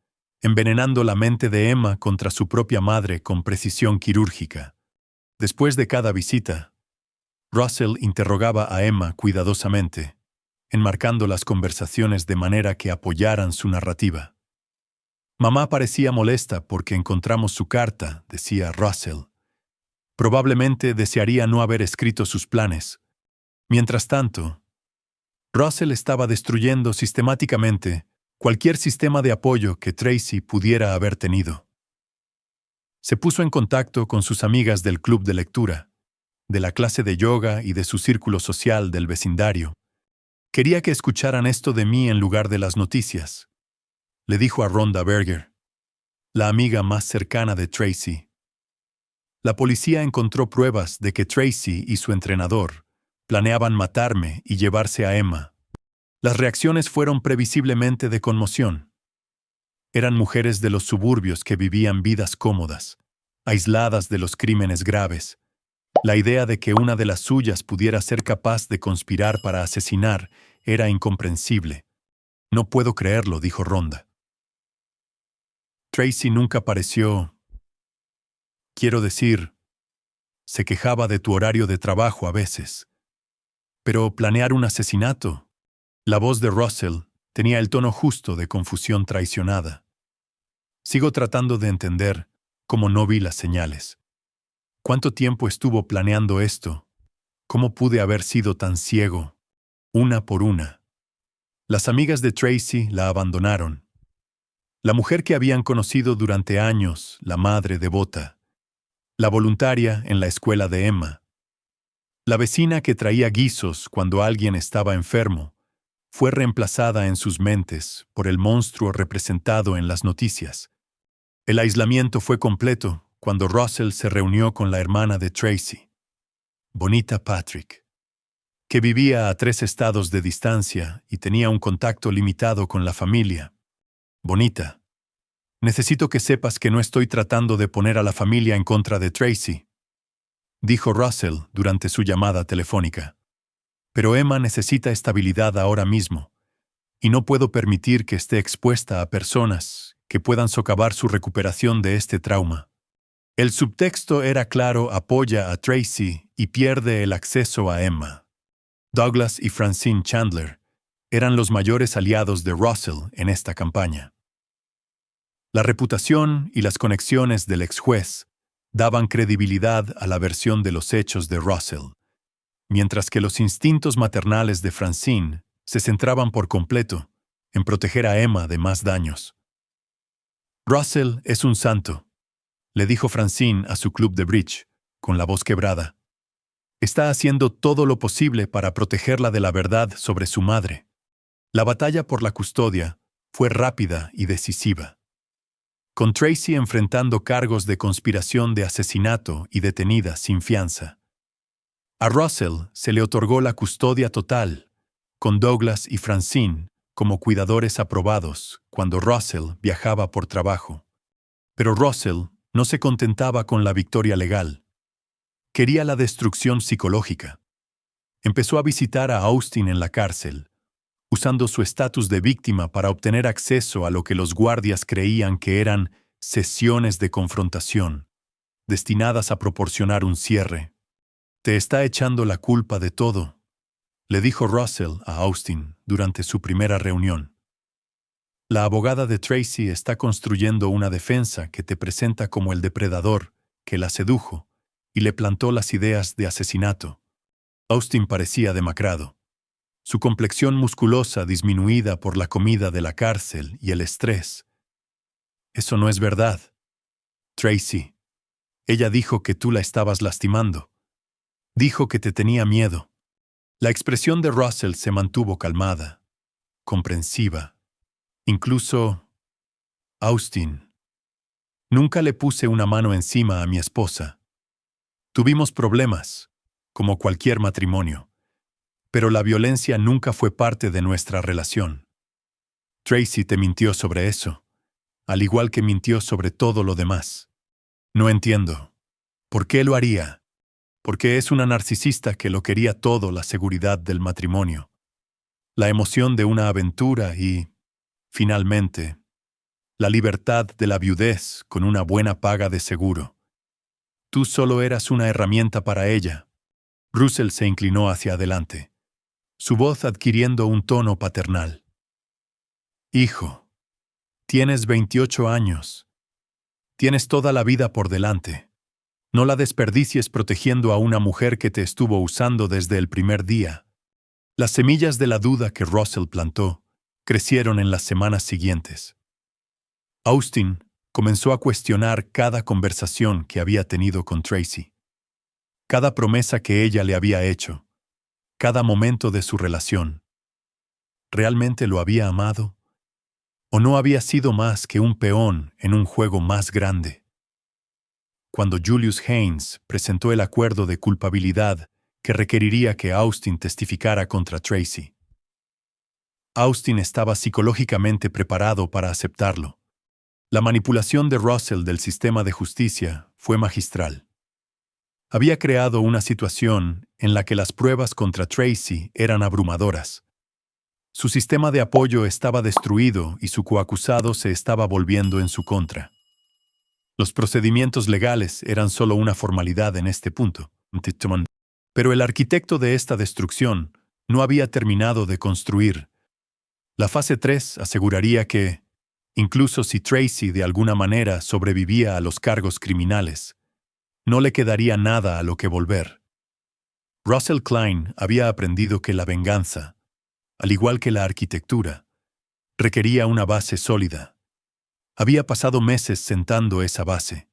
envenenando la mente de Emma contra su propia madre con precisión quirúrgica. Después de cada visita, Russell interrogaba a Emma cuidadosamente, enmarcando las conversaciones de manera que apoyaran su narrativa. «Mamá parecía molesta porque encontramos su carta», decía Russell. «Probablemente desearía no haber escrito sus planes». Mientras tanto, Russell estaba destruyendo sistemáticamente cualquier sistema de apoyo que Tracy pudiera haber tenido. Se puso en contacto con sus amigas del club de lectura, de la clase de yoga y de su círculo social del vecindario. «Quería que escucharan esto de mí en lugar de las noticias», le dijo a Rhonda Berger, la amiga más cercana de Tracy. «La policía encontró pruebas de que Tracy y su entrenador planeaban matarme y llevarse a Emma. Las reacciones fueron previsiblemente de conmoción. Eran mujeres de los suburbios que vivían vidas cómodas, aisladas de los crímenes graves. La idea de que una de las suyas pudiera ser capaz de conspirar para asesinar era incomprensible. No puedo creerlo, dijo Rhonda. Tracy nunca pareció... Quiero decir, se quejaba de tu horario de trabajo a veces. Pero planear un asesinato... La voz de Russell tenía el tono justo de confusión traicionada. Sigo tratando de entender cómo no vi las señales. ¿Cuánto tiempo estuvo planeando esto? ¿Cómo pude haber sido tan ciego? Una por una. Las amigas de Tracy la abandonaron. La mujer que habían conocido durante años, la madre devota. La voluntaria en la escuela de Emma. La vecina que traía guisos cuando alguien estaba enfermo, fue reemplazada en sus mentes por el monstruo representado en las noticias. El aislamiento fue completo cuando Russell se reunió con la hermana de Tracy, Bonita Patrick, que vivía a 3 estados de distancia y tenía un contacto limitado con la familia. Bonita, necesito que sepas que no estoy tratando de poner a la familia en contra de Tracy, dijo Russell durante su llamada telefónica. Pero Emma necesita estabilidad ahora mismo, y no puedo permitir que esté expuesta a personas que puedan socavar su recuperación de este trauma. El subtexto era claro: apoya a Tracy y pierde el acceso a Emma. Douglas y Francine Chandler eran los mayores aliados de Russell en esta campaña. La reputación y las conexiones del ex juez daban credibilidad a la versión de los hechos de Russell, mientras que los instintos maternales de Francine se centraban por completo en proteger a Emma de más daños. Russell es un santo, le dijo Francine a su club de bridge, con la voz quebrada. Está haciendo todo lo posible para protegerla de la verdad sobre su madre. La batalla por la custodia fue rápida y decisiva, con Tracy enfrentando cargos de conspiración de asesinato y detenida sin fianza. A Russell se le otorgó la custodia total, con Douglas y Francine como cuidadores aprobados cuando Russell viajaba por trabajo. Pero Russell no se contentaba con la victoria legal. Quería la destrucción psicológica. Empezó a visitar a Austin en la cárcel, usando su estatus de víctima para obtener acceso a lo que los guardias creían que eran sesiones de confrontación, destinadas a proporcionar un cierre. Te está echando la culpa de todo, le dijo Russell a Austin durante su primera reunión. La abogada de Tracy está construyendo una defensa que te presenta como el depredador que la sedujo y le plantó las ideas de asesinato. Austin parecía demacrado. Su complexión musculosa disminuida por la comida de la cárcel y el estrés. Eso no es verdad. Tracy, ella dijo que tú la estabas lastimando. Dijo que te tenía miedo. La expresión de Russell se mantuvo calmada, comprensiva. Incluso... Austin. Nunca le puse una mano encima a mi esposa. Tuvimos problemas, como cualquier matrimonio, pero la violencia nunca fue parte de nuestra relación. Tracy te mintió sobre eso, al igual que mintió sobre todo lo demás. No entiendo. ¿Por qué lo haría? Porque es una narcisista que lo quería todo: la seguridad del matrimonio, la emoción de una aventura y, finalmente, la libertad de la viudez con una buena paga de seguro. Tú solo eras una herramienta para ella. Russell se inclinó hacia adelante, su voz adquiriendo un tono paternal. Hijo, tienes 28 años. Tienes toda la vida por delante. No la desperdicies protegiendo a una mujer que te estuvo usando desde el primer día. Las semillas de la duda que Russell plantó crecieron en las semanas siguientes. Austin comenzó a cuestionar cada conversación que había tenido con Tracy, cada promesa que ella le había hecho, cada momento de su relación. ¿Realmente lo había amado? ¿O no había sido más que un peón en un juego más grande? Cuando Julius Haynes presentó el acuerdo de culpabilidad que requeriría que Austin testificara contra Tracy, Austin estaba psicológicamente preparado para aceptarlo. La manipulación de Russell del sistema de justicia fue magistral. Había creado una situación en la que las pruebas contra Tracy eran abrumadoras. Su sistema de apoyo estaba destruido y su coacusado se estaba volviendo en su contra. Los procedimientos legales eran solo una formalidad en este punto. Pero el arquitecto de esta destrucción no había terminado de construir. La fase 3 aseguraría que, incluso si Tracy de alguna manera sobrevivía a los cargos criminales, no le quedaría nada a lo que volver. Russell Klein había aprendido que la venganza, al igual que la arquitectura, requería una base sólida. Había pasado meses sentando esa base,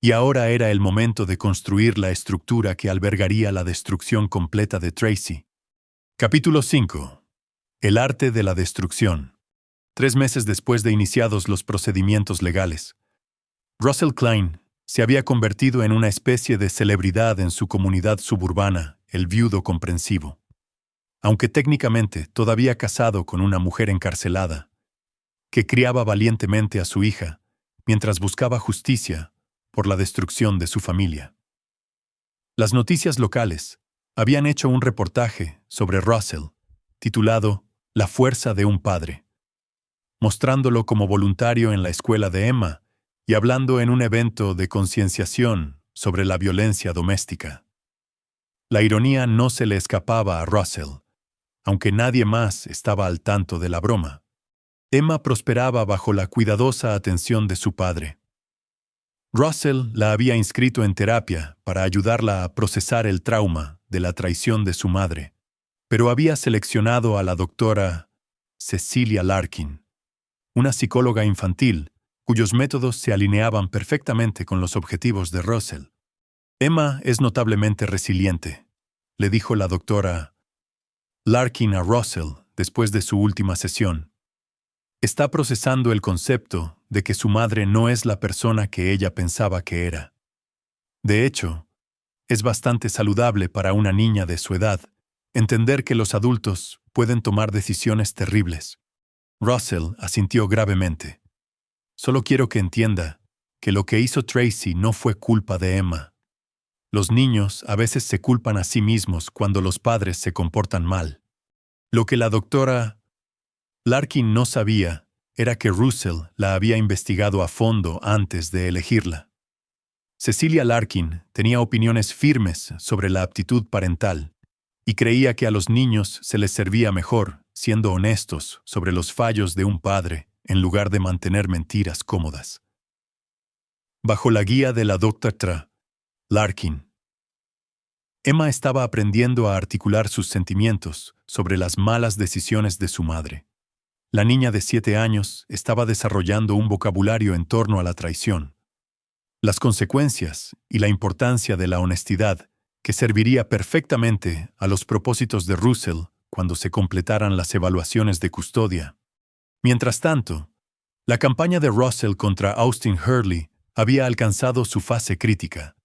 y ahora era el momento de construir la estructura que albergaría la destrucción completa de Tracy. Capítulo 5. El arte de la destrucción. 3 meses después de iniciados los procedimientos legales, Russell Klein se había convertido en una especie de celebridad en su comunidad suburbana, el viudo comprensivo. Aunque técnicamente todavía casado con una mujer encarcelada, que criaba valientemente a su hija, mientras buscaba justicia por la destrucción de su familia. Las noticias locales habían hecho un reportaje sobre Russell, titulado La fuerza de un padre, mostrándolo como voluntario en la escuela de Emma y hablando en un evento de concienciación sobre la violencia doméstica. La ironía no se le escapaba a Russell, aunque nadie más estaba al tanto de la broma. Emma prosperaba bajo la cuidadosa atención de su padre. Russell la había inscrito en terapia para ayudarla a procesar el trauma de la traición de su madre, pero había seleccionado a la doctora Cecilia Larkin, una psicóloga infantil cuyos métodos se alineaban perfectamente con los objetivos de Russell. Emma es notablemente resiliente, le dijo la doctora Larkin a Russell después de su última sesión. Está procesando el concepto de que su madre no es la persona que ella pensaba que era. De hecho, es bastante saludable para una niña de su edad entender que los adultos pueden tomar decisiones terribles. Russell asintió gravemente. Solo quiero que entienda que lo que hizo Tracy no fue culpa de Emma. Los niños a veces se culpan a sí mismos cuando los padres se comportan mal. Lo que la doctora Larkin no sabía era que Russell la había investigado a fondo antes de elegirla. Cecilia Larkin tenía opiniones firmes sobre la aptitud parental y creía que a los niños se les servía mejor siendo honestos sobre los fallos de un padre en lugar de mantener mentiras cómodas. Bajo la guía de la doctora Larkin, Emma estaba aprendiendo a articular sus sentimientos sobre las malas decisiones de su madre. La niña de 7 años estaba desarrollando un vocabulario en torno a la traición, las consecuencias y la importancia de la honestidad que serviría perfectamente a los propósitos de Russell cuando se completaran las evaluaciones de custodia. Mientras tanto, la campaña de Russell contra Austin Hurley había alcanzado su fase crítica.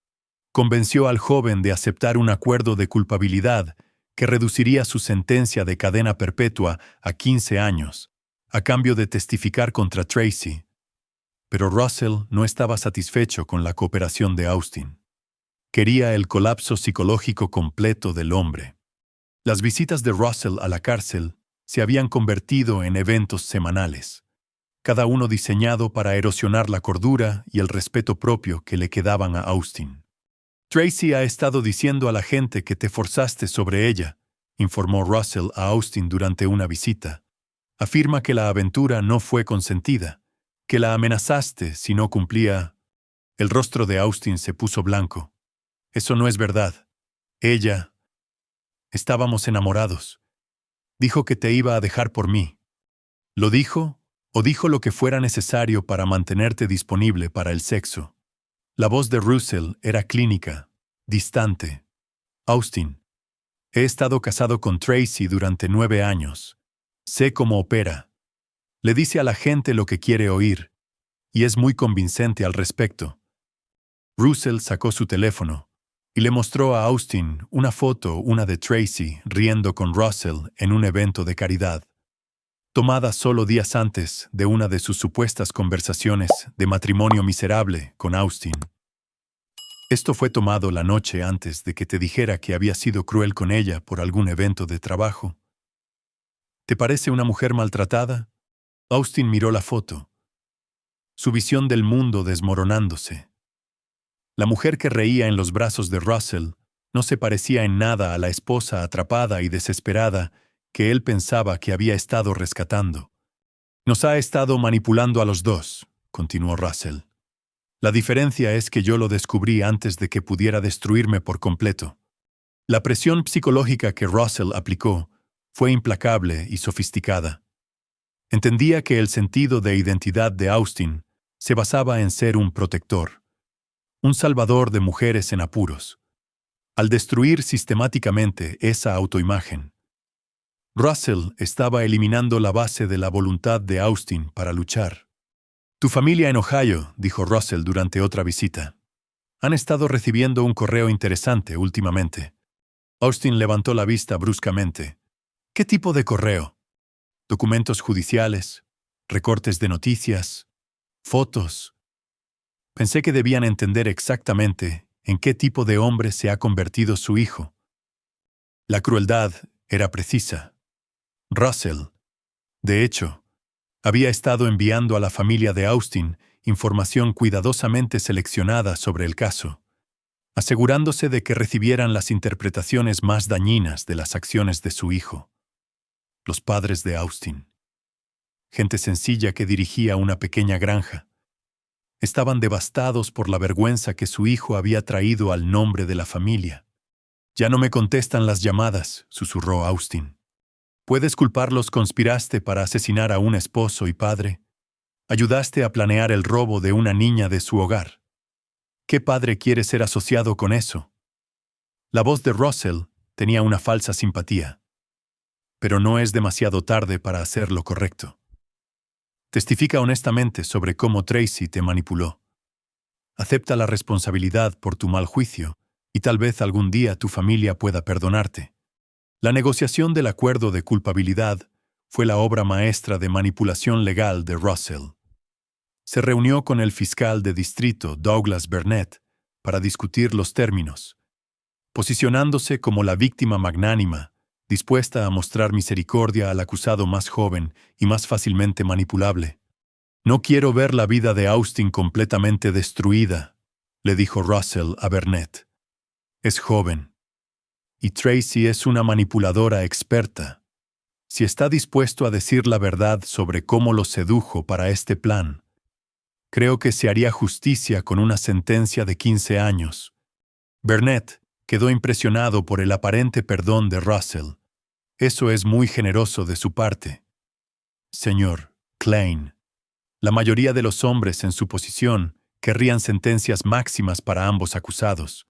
Convenció al joven de aceptar un acuerdo de culpabilidad que reduciría su sentencia de cadena perpetua a 15 años, a cambio de testificar contra Tracy. Pero Russell no estaba satisfecho con la cooperación de Austin. Quería el colapso psicológico completo del hombre. Las visitas de Russell a la cárcel se habían convertido en eventos semanales, cada uno diseñado para erosionar la cordura y el respeto propio que le quedaban a Austin. Tracy ha estado diciendo a la gente que te forzaste sobre ella, informó Russell a Austin durante una visita. Afirma que la aventura no fue consentida, que la amenazaste si no cumplía. El rostro de Austin se puso blanco. Eso no es verdad. Ella... Estábamos enamorados. Dijo que te iba a dejar por mí. ¿Lo dijo o dijo lo que fuera necesario para mantenerte disponible para el sexo? La voz de Russell era clínica, distante. Austin, he estado casado con Tracy durante 9 años. Sé cómo opera. Le dice a la gente lo que quiere oír, y es muy convincente al respecto. Russell sacó su teléfono y le mostró a Austin una foto, una de Tracy, riendo con Russell en un evento de caridad. tomada solo días antes de una de sus supuestas conversaciones de matrimonio miserable con Austin. Esto fue tomado la noche antes de que te dijera que había sido cruel con ella por algún evento de trabajo. ¿Te parece una mujer maltratada? Austin miró la foto, su visión del mundo desmoronándose. La mujer que reía en los brazos de Russell no se parecía en nada a la esposa atrapada y desesperada que él pensaba que había estado rescatando. Nos ha estado manipulando a los dos, continuó Russell. La diferencia es que yo lo descubrí antes de que pudiera destruirme por completo. La presión psicológica que Russell aplicó fue implacable y sofisticada. Entendía que el sentido de identidad de Austin se basaba en ser un protector, un salvador de mujeres en apuros. Al destruir sistemáticamente esa autoimagen, Russell estaba eliminando la base de la voluntad de Austin para luchar. Tu familia en Ohio, dijo Russell durante otra visita. Han estado recibiendo un correo interesante últimamente. Austin levantó la vista bruscamente. ¿Qué tipo de correo? ¿Documentos judiciales? ¿Recortes de noticias? ¿Fotos? Pensé que debían entender exactamente en qué tipo de hombre se ha convertido su hijo. La crueldad era precisa. Russell, de hecho, había estado enviando a la familia de Austin información cuidadosamente seleccionada sobre el caso, asegurándose de que recibieran las interpretaciones más dañinas de las acciones de su hijo. Los padres de Austin, gente sencilla que dirigía una pequeña granja, estaban devastados por la vergüenza que su hijo había traído al nombre de la familia. Ya no me contestan las llamadas, susurró Austin. ¿Puedes culparlos? Conspiraste para asesinar a un esposo y padre. Ayudaste a planear el robo de una niña de su hogar. ¿Qué padre quiere ser asociado con eso? La voz de Russell tenía una falsa simpatía. Pero no es demasiado tarde para hacer lo correcto. Testifica honestamente sobre cómo Tracy te manipuló. Acepta la responsabilidad por tu mal juicio y tal vez algún día tu familia pueda perdonarte. La negociación del acuerdo de culpabilidad fue la obra maestra de manipulación legal de Russell. Se reunió con el fiscal de distrito Douglas Burnett para discutir los términos, posicionándose como la víctima magnánima, dispuesta a mostrar misericordia al acusado más joven y más fácilmente manipulable. No quiero ver la vida de Austin completamente destruida, le dijo Russell a Burnett. Es joven. Y Tracy es una manipuladora experta. Si está dispuesto a decir la verdad sobre cómo lo sedujo para este plan, creo que se haría justicia con una sentencia de 15 años. Burnett quedó impresionado por el aparente perdón de Russell. Eso es muy generoso de su parte. Señor Klein, la mayoría de los hombres en su posición querrían sentencias máximas para ambos acusados.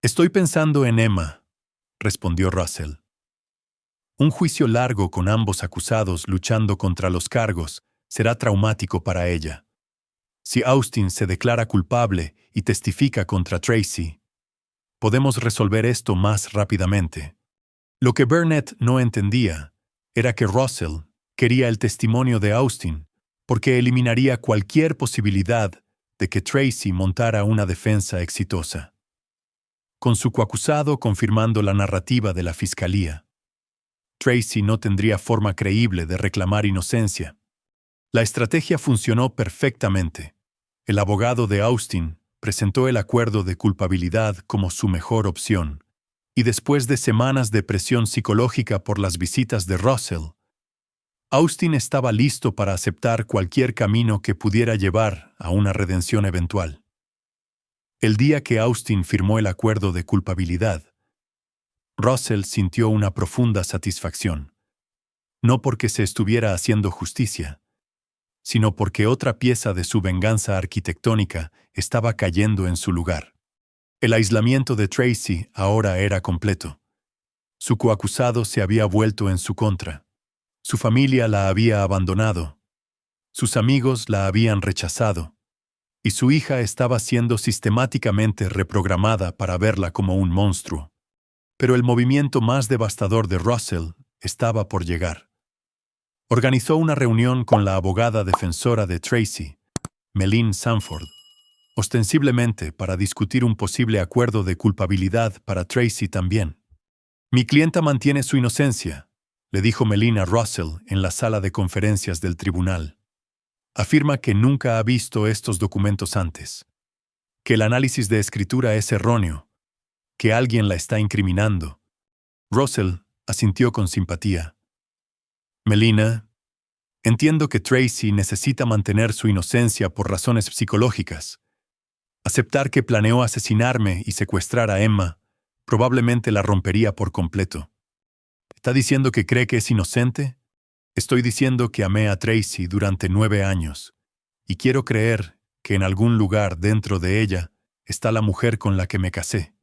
Estoy pensando en Emma, respondió Russell. Un juicio largo con ambos acusados luchando contra los cargos será traumático para ella. Si Austin se declara culpable y testifica contra Tracy, podemos resolver esto más rápidamente. Lo que Burnett no entendía era que Russell quería el testimonio de Austin porque eliminaría cualquier posibilidad de que Tracy montara una defensa exitosa. Con su coacusado confirmando la narrativa de la fiscalía, Tracy no tendría forma creíble de reclamar inocencia. La estrategia funcionó perfectamente. El abogado de Austin presentó el acuerdo de culpabilidad como su mejor opción, y después de semanas de presión psicológica por las visitas de Russell, Austin estaba listo para aceptar cualquier camino que pudiera llevar a una redención eventual. El día que Austin firmó el acuerdo de culpabilidad, Russell sintió una profunda satisfacción, no porque se estuviera haciendo justicia, sino porque otra pieza de su venganza arquitectónica estaba cayendo en su lugar. El aislamiento de Tracy ahora era completo. Su coacusado se había vuelto en su contra. Su familia la había abandonado. Sus amigos la habían rechazado. Y su hija estaba siendo sistemáticamente reprogramada para verla como un monstruo. Pero el movimiento más devastador de Russell estaba por llegar. Organizó una reunión con la abogada defensora de Tracy, Melin Sanford, ostensiblemente para discutir un posible acuerdo de culpabilidad para Tracy también. «Mi clienta mantiene su inocencia», le dijo Melin a Russell en la sala de conferencias del tribunal. Afirma que nunca ha visto estos documentos antes, que el análisis de escritura es erróneo, que alguien la está incriminando. Russell asintió con simpatía. «Melina, entiendo que Tracy necesita mantener su inocencia por razones psicológicas. Aceptar que planeó asesinarme y secuestrar a Emma probablemente la rompería por completo. ¿Está diciendo que cree que es inocente? Estoy diciendo que amé a Tracy durante 9 años y quiero creer que en algún lugar dentro de ella está la mujer con la que me casé.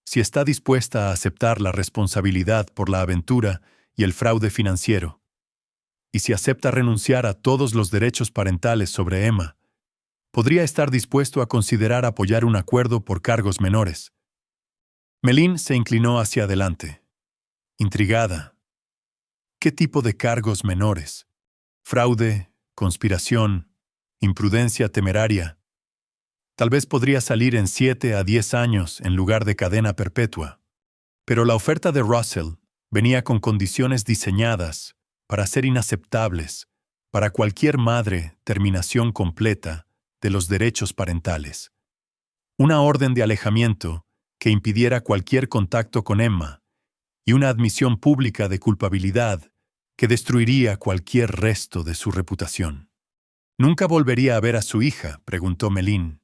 Si está dispuesta a aceptar la responsabilidad por la aventura y el fraude financiero, y si acepta renunciar a todos los derechos parentales sobre Emma, podría estar dispuesto a considerar apoyar un acuerdo por cargos menores». Melin se inclinó hacia adelante, intrigada. ¿Qué tipo de cargos menores? Fraude, conspiración, imprudencia temeraria. Tal vez podría salir en 7 a 10 años en lugar de cadena perpetua. Pero la oferta de Russell venía con condiciones diseñadas para ser inaceptables para cualquier madre, terminación completa de los derechos parentales. Una orden de alejamiento que impidiera cualquier contacto con Emma y una admisión pública de culpabilidad que destruiría cualquier resto de su reputación. «¿Nunca volvería a ver a su hija?», preguntó Melin.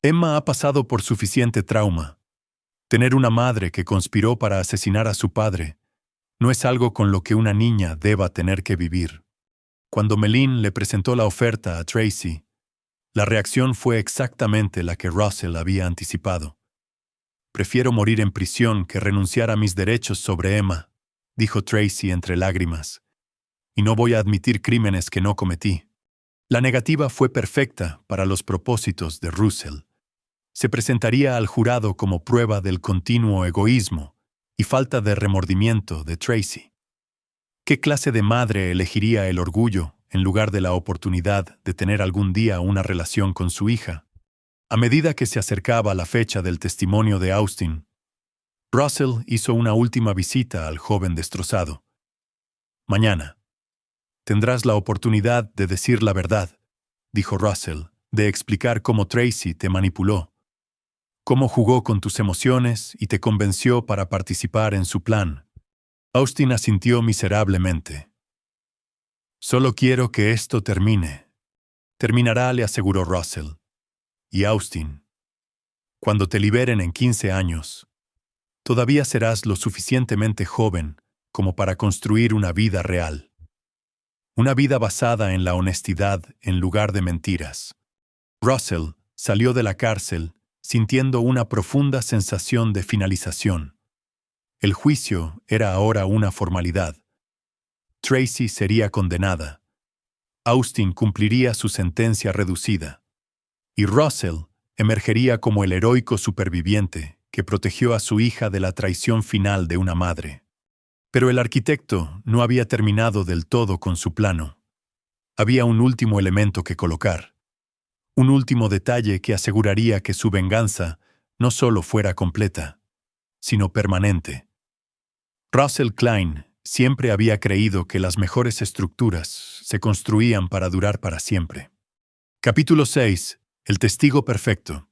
«Emma ha pasado por suficiente trauma. Tener una madre que conspiró para asesinar a su padre no es algo con lo que una niña deba tener que vivir». Cuando Melin le presentó la oferta a Tracy, la reacción fue exactamente la que Russell había anticipado. «Prefiero morir en prisión que renunciar a mis derechos sobre Emma», dijo Tracy entre lágrimas. «Y no voy a admitir crímenes que no cometí». La negativa fue perfecta para los propósitos de Russell. Se presentaría al jurado como prueba del continuo egoísmo y falta de remordimiento de Tracy. ¿Qué clase de madre elegiría el orgullo en lugar de la oportunidad de tener algún día una relación con su hija? A medida que se acercaba la fecha del testimonio de Austin, Russell hizo una última visita al joven destrozado. «Mañana tendrás la oportunidad de decir la verdad», dijo Russell, «de explicar cómo Tracy te manipuló, cómo jugó con tus emociones y te convenció para participar en su plan». Austin asintió miserablemente. «Solo quiero que esto termine». «Terminará», le aseguró Russell. «Y Austin, cuando te liberen en 15 años, todavía serás lo suficientemente joven como para construir una vida real. Una vida basada en la honestidad en lugar de mentiras». Russell salió de la cárcel sintiendo una profunda sensación de finalización. El juicio era ahora una formalidad. Tracy sería condenada. Austin cumpliría su sentencia reducida. Y Russell emergería como el heroico superviviente que protegió a su hija de la traición final de una madre. Pero el arquitecto no había terminado del todo con su plano. Había un último elemento que colocar. Un último detalle que aseguraría que su venganza no solo fuera completa, sino permanente. Russell Klein siempre había creído que las mejores estructuras se construían para durar para siempre. Capítulo 6. El testigo perfecto.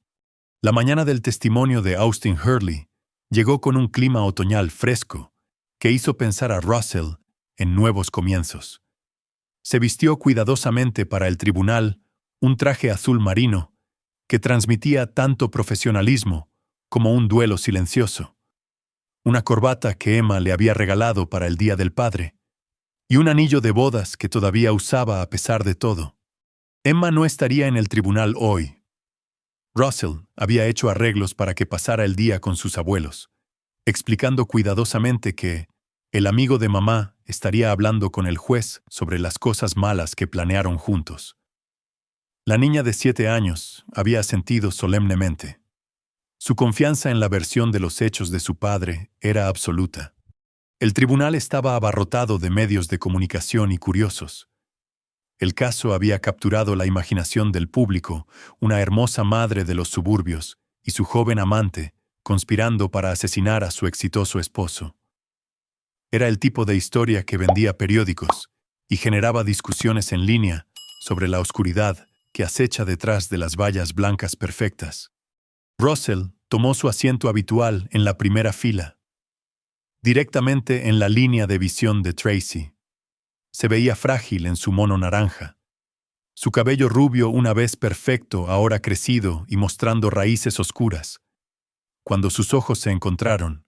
La mañana del testimonio de Austin Hurley llegó con un clima otoñal fresco que hizo pensar a Russell en nuevos comienzos. Se vistió cuidadosamente para el tribunal un traje azul marino que transmitía tanto profesionalismo como un duelo silencioso, una corbata que Emma le había regalado para el Día del Padre y un anillo de bodas que todavía usaba a pesar de todo. Emma no estaría en el tribunal hoy. Russell había hecho arreglos para que pasara el día con sus abuelos, explicando cuidadosamente que el amigo de mamá estaría hablando con el juez sobre las cosas malas que planearon juntos. La niña de 7 años había asentido solemnemente. Su confianza en la versión de los hechos de su padre era absoluta. El tribunal estaba abarrotado de medios de comunicación y curiosos. El caso había capturado la imaginación del público, una hermosa madre de los suburbios y su joven amante, conspirando para asesinar a su exitoso esposo. Era el tipo de historia que vendía periódicos y generaba discusiones en línea sobre la oscuridad que acecha detrás de las vallas blancas perfectas. Russell tomó su asiento habitual en la primera fila, directamente en la línea de visión de Tracy. Se veía frágil en su mono naranja. Su cabello rubio, una vez perfecto, ahora crecido y mostrando raíces oscuras. Cuando sus ojos se encontraron,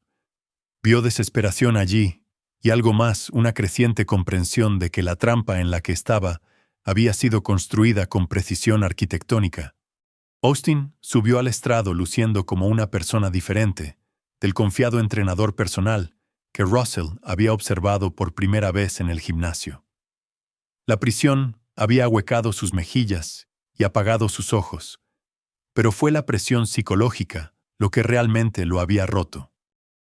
vio desesperación allí y algo más, una creciente comprensión de que la trampa en la que estaba había sido construida con precisión arquitectónica. Austin subió al estrado luciendo como una persona diferente, del confiado entrenador personal que Russell había observado por primera vez en el gimnasio. La prisión había ahuecado sus mejillas y apagado sus ojos, pero fue la presión psicológica lo que realmente lo había roto.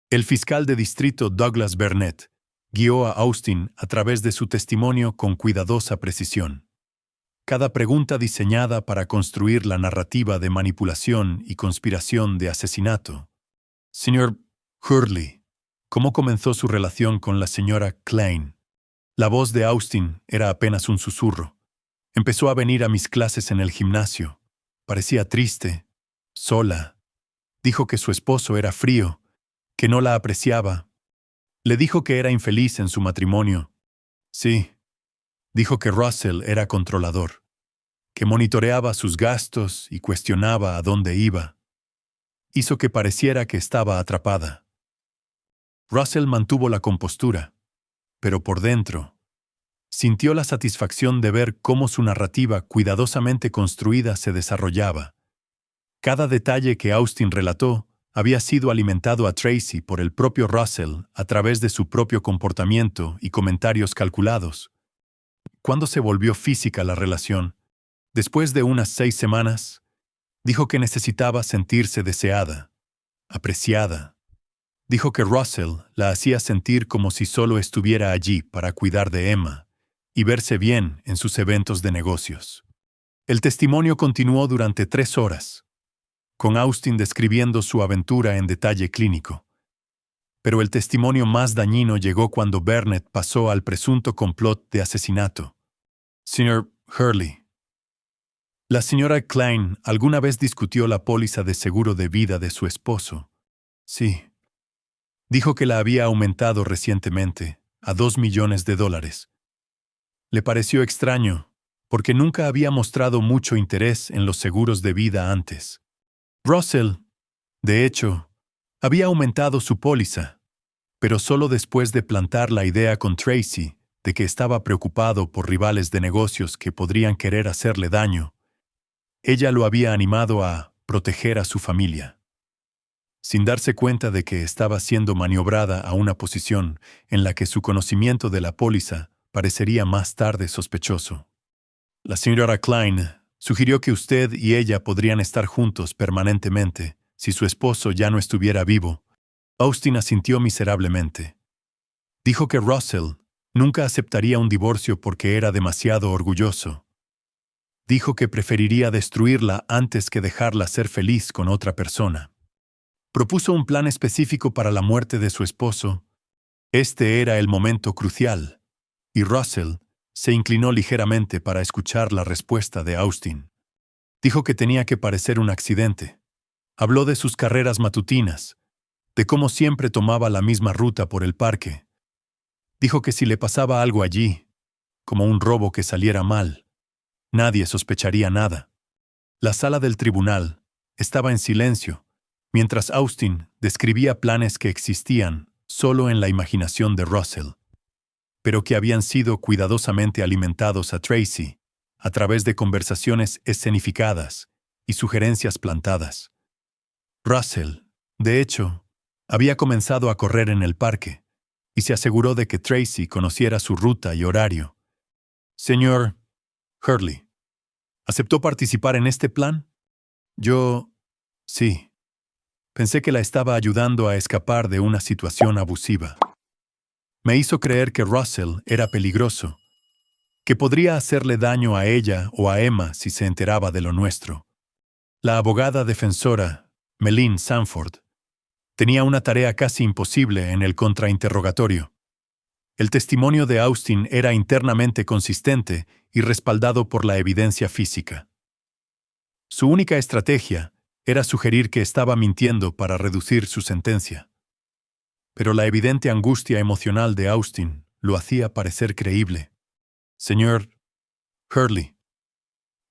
El fiscal de distrito Douglas Burnett guió a Austin a través de su testimonio con cuidadosa precisión. Cada pregunta diseñada para construir la narrativa de manipulación y conspiración de asesinato. Señor Hurley, ¿cómo comenzó su relación con la señora Klein? La voz de Austin era apenas un susurro. Empezó a venir a mis clases en el gimnasio. Parecía triste, sola. Dijo que su esposo era frío, que no la apreciaba. Le dijo que era infeliz en su matrimonio. Sí, dijo que Russell era controlador, que monitoreaba sus gastos y cuestionaba a dónde iba. Hizo que pareciera que estaba atrapada. Russell mantuvo la compostura, pero por dentro, sintió la satisfacción de ver cómo su narrativa cuidadosamente construida se desarrollaba. Cada detalle que Austin relató había sido alimentado a Tracy por el propio Russell a través de su propio comportamiento y comentarios calculados. Cuando se volvió física la relación, después de unas 6 semanas, dijo que necesitaba sentirse deseada, apreciada. Dijo que Russell la hacía sentir como si solo estuviera allí para cuidar de Emma y verse bien en sus eventos de negocios. El testimonio continuó durante 3 horas, con Austin describiendo su aventura en detalle clínico. Pero el testimonio más dañino llegó cuando Burnett pasó al presunto complot de asesinato. Señor Hurley, la señora Klein alguna vez discutió la póliza de seguro de vida de su esposo. Sí. Dijo que la había aumentado recientemente a $2 millones. Le pareció extraño, porque nunca había mostrado mucho interés en los seguros de vida antes. Russell, de hecho, había aumentado su póliza, pero solo después de plantar la idea con Tracy de que estaba preocupado por rivales de negocios que podrían querer hacerle daño. Ella lo había animado a proteger a su familia, sin darse cuenta de que estaba siendo maniobrada a una posición en la que su conocimiento de la póliza parecería más tarde sospechoso. La señora Klein sugirió que usted y ella podrían estar juntos permanentemente si su esposo ya no estuviera vivo. Austin asintió miserablemente. Dijo que Russell nunca aceptaría un divorcio porque era demasiado orgulloso. Dijo que preferiría destruirla antes que dejarla ser feliz con otra persona. Propuso un plan específico para la muerte de su esposo. Este era el momento crucial, y Russell se inclinó ligeramente para escuchar la respuesta de Austin. Dijo que tenía que parecer un accidente. Habló de sus carreras matutinas, de cómo siempre tomaba la misma ruta por el parque. Dijo que si le pasaba algo allí, como un robo que saliera mal, nadie sospecharía nada. La sala del tribunal estaba en silencio, mientras Austin describía planes que existían solo en la imaginación de Russell, pero que habían sido cuidadosamente alimentados a Tracy a través de conversaciones escenificadas y sugerencias plantadas. Russell, de hecho, había comenzado a correr en el parque y se aseguró de que Tracy conociera su ruta y horario. Señor Hurley, ¿aceptó participar en este plan? Sí. Pensé que la estaba ayudando a escapar de una situación abusiva. Me hizo creer que Russell era peligroso, que podría hacerle daño a ella o a Emma si se enteraba de lo nuestro. La abogada defensora, Melin Sanford, tenía una tarea casi imposible en el contrainterrogatorio. El testimonio de Austin era internamente consistente y respaldado por la evidencia física. Su única estrategia era sugerir que estaba mintiendo para reducir su sentencia. Pero la evidente angustia emocional de Austin lo hacía parecer creíble. Señor Hurley,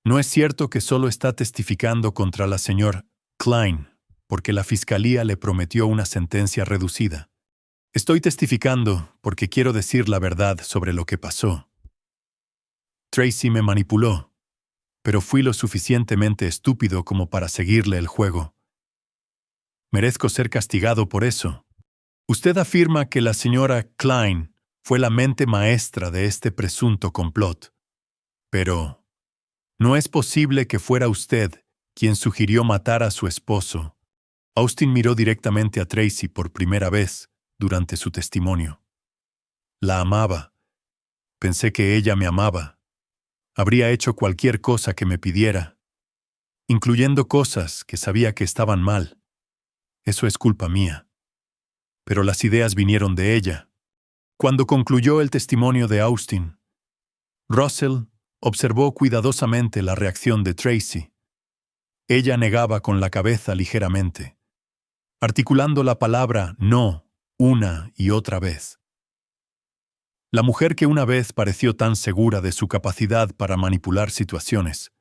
no es cierto que solo está testificando contra la señora Klein, porque la fiscalía le prometió una sentencia reducida. Estoy testificando porque quiero decir la verdad sobre lo que pasó. Tracy me manipuló, pero fui lo suficientemente estúpido como para seguirle el juego. Merezco ser castigado por eso. Usted afirma que la señora Klein fue la mente maestra de este presunto complot. Pero no es posible que fuera usted quien sugirió matar a su esposo. Austin miró directamente a Tracy por primera vez durante su testimonio. La amaba. Pensé que ella me amaba. Habría hecho cualquier cosa que me pidiera, incluyendo cosas que sabía que estaban mal. Eso es culpa mía. Pero las ideas vinieron de ella. Cuando concluyó el testimonio de Austin, Russell observó cuidadosamente la reacción de Tracy. Ella negaba con la cabeza ligeramente, articulando la palabra no una y otra vez. La mujer que una vez pareció tan segura de su capacidad para manipular situaciones,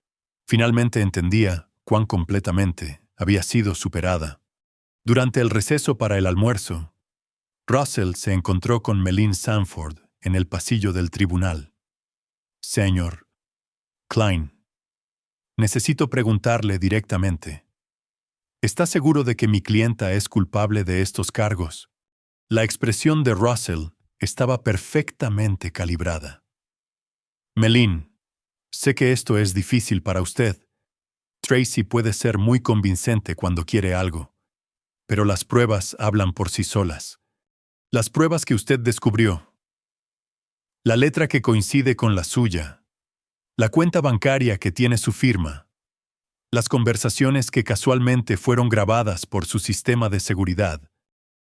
finalmente entendía cuán completamente había sido superada. Durante el receso para el almuerzo, Russell se encontró con Melin Sanford en el pasillo del tribunal. Señor Klein, necesito preguntarle directamente. ¿Está seguro de que mi clienta es culpable de estos cargos? La expresión de Russell estaba perfectamente calibrada. Melin, sé que esto es difícil para usted. Tracy puede ser muy convincente cuando quiere algo, pero las pruebas hablan por sí solas. Las pruebas que usted descubrió, la letra que coincide con la suya, la cuenta bancaria que tiene su firma, las conversaciones que casualmente fueron grabadas por su sistema de seguridad.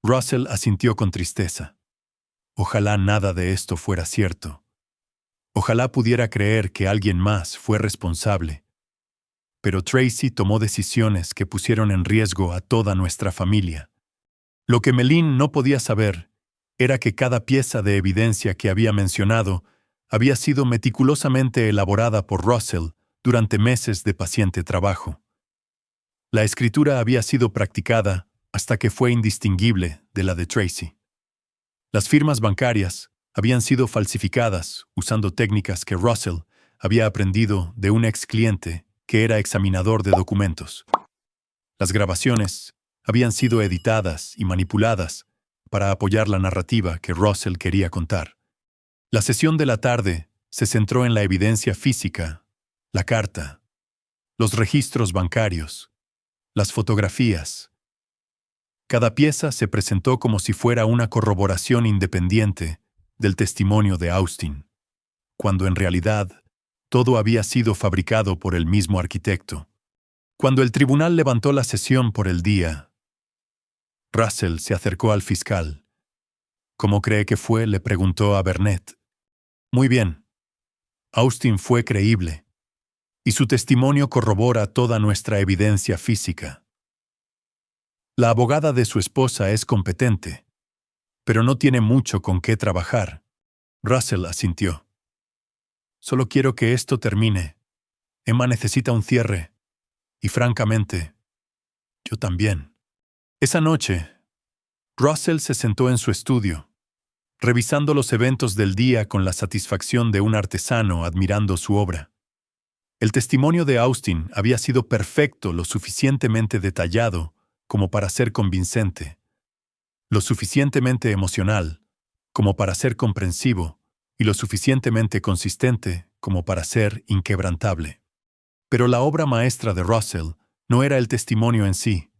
Russell asintió con tristeza. Ojalá nada de esto fuera cierto. Ojalá pudiera creer que alguien más fue responsable. Pero Tracy tomó decisiones que pusieron en riesgo a toda nuestra familia. Lo que Melin no podía saber era que cada pieza de evidencia que había mencionado había sido meticulosamente elaborada por Russell durante meses de paciente trabajo. La escritura había sido practicada hasta que fue indistinguible de la de Tracy. Las firmas bancarias habían sido falsificadas usando técnicas que Russell había aprendido de un ex cliente que era examinador de documentos. Las grabaciones habían sido editadas y manipuladas para apoyar la narrativa que Russell quería contar. La sesión de la tarde se centró en la evidencia física, la carta, los registros bancarios, las fotografías. Cada pieza se presentó como si fuera una corroboración independiente del testimonio de Austin, cuando en realidad todo había sido fabricado por el mismo arquitecto. Cuando el tribunal levantó la sesión por el día, Russell se acercó al fiscal. ¿Cómo cree que fue?, le preguntó a Burnett. Muy bien. Austin fue creíble, y su testimonio corrobora toda nuestra evidencia física. La abogada de su esposa es competente, pero no tiene mucho con qué trabajar. Russell asintió. Solo quiero que esto termine. Emma necesita un cierre, y francamente, yo también. Esa noche, Russell se sentó en su estudio, revisando los eventos del día con la satisfacción de un artesano admirando su obra. El testimonio de Austin había sido perfecto, lo suficientemente detallado como para ser convincente, lo suficientemente emocional como para ser comprensivo y lo suficientemente consistente como para ser inquebrantable. Pero la obra maestra de Russell no era el testimonio en sí,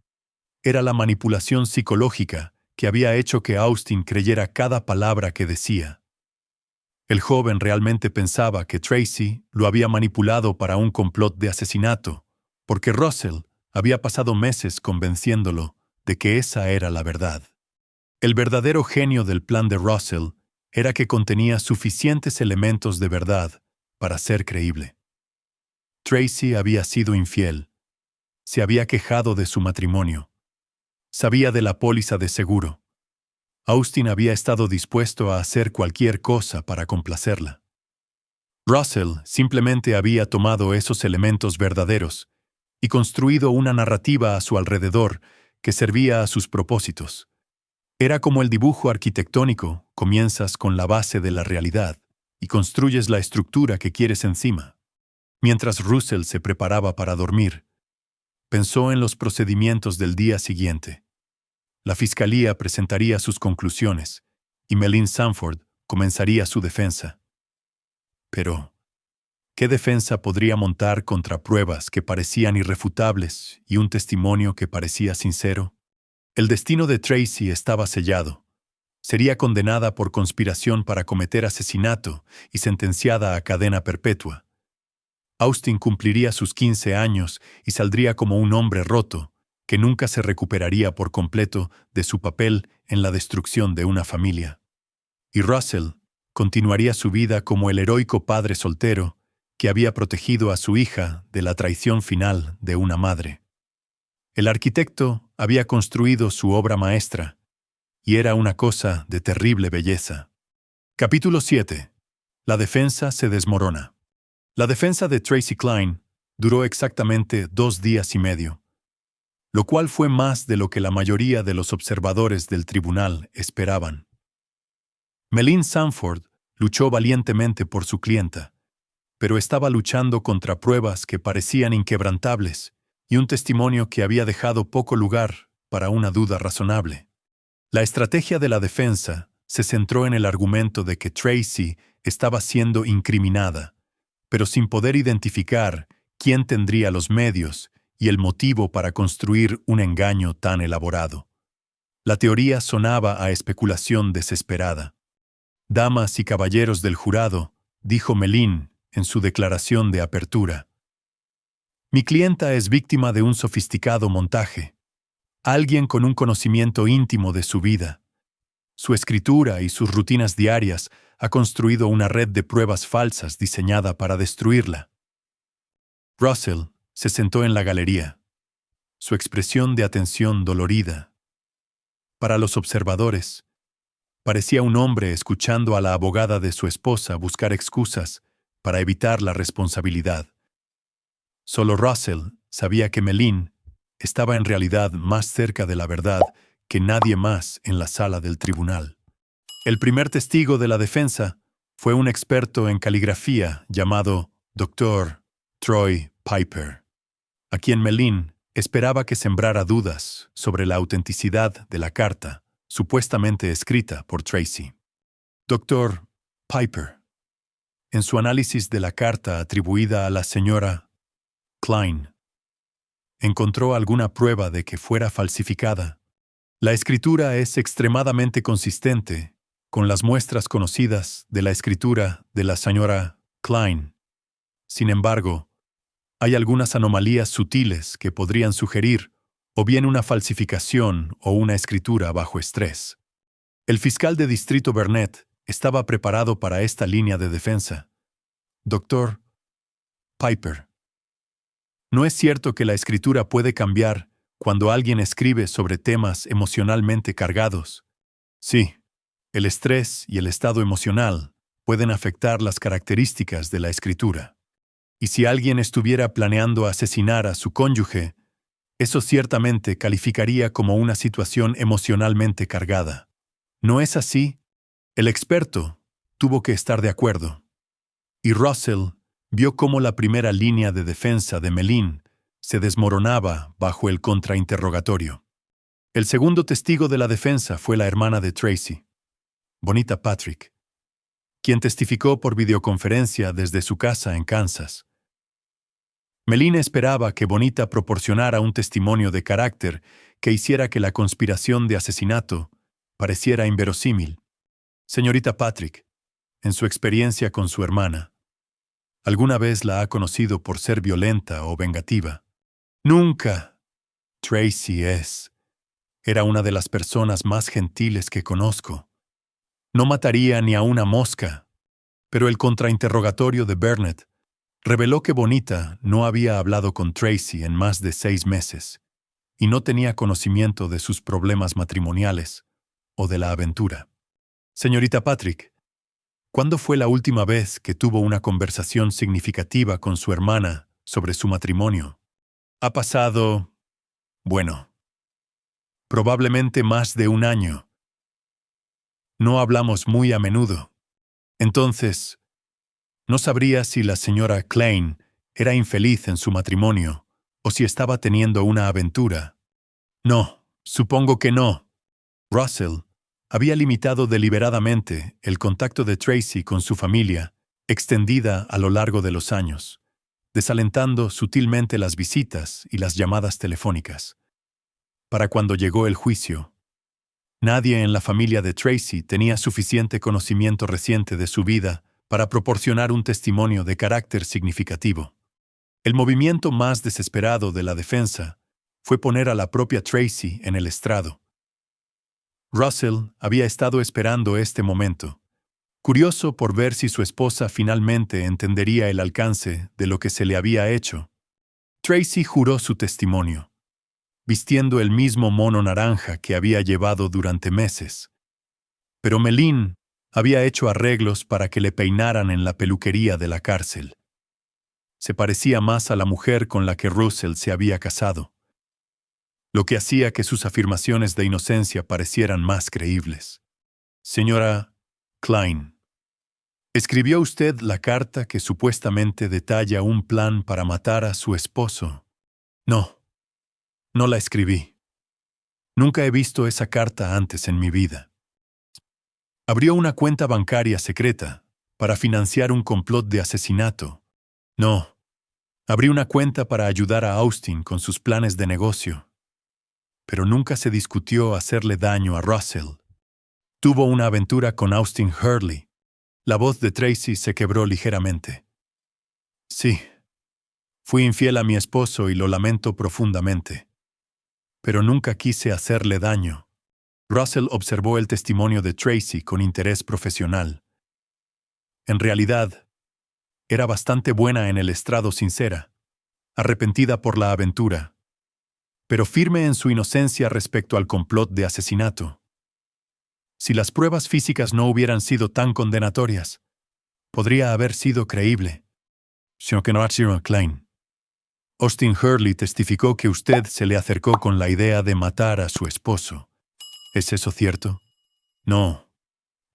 era la manipulación psicológica que había hecho que Austin creyera cada palabra que decía. El joven realmente pensaba que Tracy lo había manipulado para un complot de asesinato, porque Russell había pasado meses convenciéndolo de que esa era la verdad. El verdadero genio del plan de Russell era que contenía suficientes elementos de verdad para ser creíble. Tracy había sido infiel, se había quejado de su matrimonio, sabía de la póliza de seguro. Austin había estado dispuesto a hacer cualquier cosa para complacerla. Russell simplemente había tomado esos elementos verdaderos y construido una narrativa a su alrededor que servía a sus propósitos. Era como el dibujo arquitectónico: comienzas con la base de la realidad y construyes la estructura que quieres encima. Mientras Russell se preparaba para dormir, pensó en los procedimientos del día siguiente. La fiscalía presentaría sus conclusiones y Melin Sanford comenzaría su defensa. Pero, ¿qué defensa podría montar contra pruebas que parecían irrefutables y un testimonio que parecía sincero? El destino de Tracy estaba sellado. Sería condenada por conspiración para cometer asesinato y sentenciada a cadena perpetua. Austin cumpliría sus 15 años y saldría como un hombre roto, que nunca se recuperaría por completo de su papel en la destrucción de una familia. Y Russell continuaría su vida como el heroico padre soltero que había protegido a su hija de la traición final de una madre. El arquitecto había construido su obra maestra, y era una cosa de terrible belleza. Capítulo 7. La defensa se desmorona. La defensa de Tracy Klein duró exactamente 2 días y medio, lo cual fue más de lo que la mayoría de los observadores del tribunal esperaban. Melin Sanford luchó valientemente por su clienta, pero estaba luchando contra pruebas que parecían inquebrantables y un testimonio que había dejado poco lugar para una duda razonable. La estrategia de la defensa se centró en el argumento de que Tracy estaba siendo incriminada, pero sin poder identificar quién tendría los medios y el motivo para construir un engaño tan elaborado. La teoría sonaba a especulación desesperada. «Damas y caballeros del jurado», dijo Melin en su declaración de apertura, «mi clienta es víctima de un sofisticado montaje. Alguien con un conocimiento íntimo de su vida, su escritura y sus rutinas diarias ha construido una red de pruebas falsas diseñada para destruirla». Russell se sentó en la galería, su expresión de atención dolorida. Para los observadores, parecía un hombre escuchando a la abogada de su esposa buscar excusas para evitar la responsabilidad. Solo Russell sabía que Melin estaba en realidad más cerca de la verdad que nadie más en la sala del tribunal. El primer testigo de la defensa fue un experto en caligrafía llamado Dr. Troy Piper, a quien Melin esperaba que sembrara dudas sobre la autenticidad de la carta supuestamente escrita por Tracy. Dr. Piper, en su análisis de la carta atribuida a la señora Klein, encontró alguna prueba de que fuera falsificada. La escritura es extremadamente consistente con las muestras conocidas de la escritura de la señora Klein. Sin embargo, hay algunas anomalías sutiles que podrían sugerir o bien una falsificación o una escritura bajo estrés. El fiscal de distrito Burnett estaba preparado para esta línea de defensa. Dr. Piper, ¿no es cierto que la escritura puede cambiar cuando alguien escribe sobre temas emocionalmente cargados? Sí, el estrés y el estado emocional pueden afectar las características de la escritura. Y si alguien estuviera planeando asesinar a su cónyuge, eso ciertamente calificaría como una situación emocionalmente cargada. ¿No es así? El experto tuvo que estar de acuerdo. Y Russell vio cómo la primera línea de defensa de Melin se desmoronaba bajo el contrainterrogatorio. El segundo testigo de la defensa fue la hermana de Tracy, Bonita Patrick, quien testificó por videoconferencia desde su casa en Kansas. Melin esperaba que Bonita proporcionara un testimonio de carácter que hiciera que la conspiración de asesinato pareciera inverosímil. Señorita Patrick, en su experiencia con su hermana, ¿alguna vez la ha conocido por ser violenta o vengativa? Nunca. Tracy era una de las personas más gentiles que conozco. No mataría ni a una mosca, pero el contrainterrogatorio de Burnett reveló que Bonita no había hablado con Tracy en más de 6 meses y no tenía conocimiento de sus problemas matrimoniales o de la aventura. Señorita Patrick, ¿cuándo fue la última vez que tuvo una conversación significativa con su hermana sobre su matrimonio? Ha pasado, bueno, probablemente más de un año. No hablamos muy a menudo. Entonces, no sabría si la señora Klein era infeliz en su matrimonio o si estaba teniendo una aventura. No, supongo que no. Russell había limitado deliberadamente el contacto de Tracy con su familia, extendida a lo largo de los años, desalentando sutilmente las visitas y las llamadas telefónicas. Para cuando llegó el juicio, nadie en la familia de Tracy tenía suficiente conocimiento reciente de su vida para proporcionar un testimonio de carácter significativo. El movimiento más desesperado de la defensa fue poner a la propia Tracy en el estrado. Russell había estado esperando este momento, curioso por ver si su esposa finalmente entendería el alcance de lo que se le había hecho. Tracy juró su testimonio, vistiendo el mismo mono naranja que había llevado durante meses. Pero Melin había hecho arreglos para que le peinaran en la peluquería de la cárcel. Se parecía más a la mujer con la que Russell se había casado, lo que hacía que sus afirmaciones de inocencia parecieran más creíbles. Señora Klein, ¿escribió usted la carta que supuestamente detalla un plan para matar a su esposo? No, no la escribí. Nunca he visto esa carta antes en mi vida. Abrió una cuenta bancaria secreta para financiar un complot de asesinato. No, abrí una cuenta para ayudar a Austin con sus planes de negocio. Pero nunca se discutió hacerle daño a Russell. Tuvo una aventura con Austin Hurley. La voz de Tracy se quebró ligeramente. Sí, fui infiel a mi esposo y lo lamento profundamente. Pero nunca quise hacerle daño. Russell observó el testimonio de Tracy con interés profesional. En realidad, era bastante buena en el estrado, sincera, arrepentida por la aventura, pero firme en su inocencia respecto al complot de asesinato. Si las pruebas físicas no hubieran sido tan condenatorias, podría haber sido creíble. Señor Klein, Austin Hurley testificó que usted se le acercó con la idea de matar a su esposo. ¿Es eso cierto? No,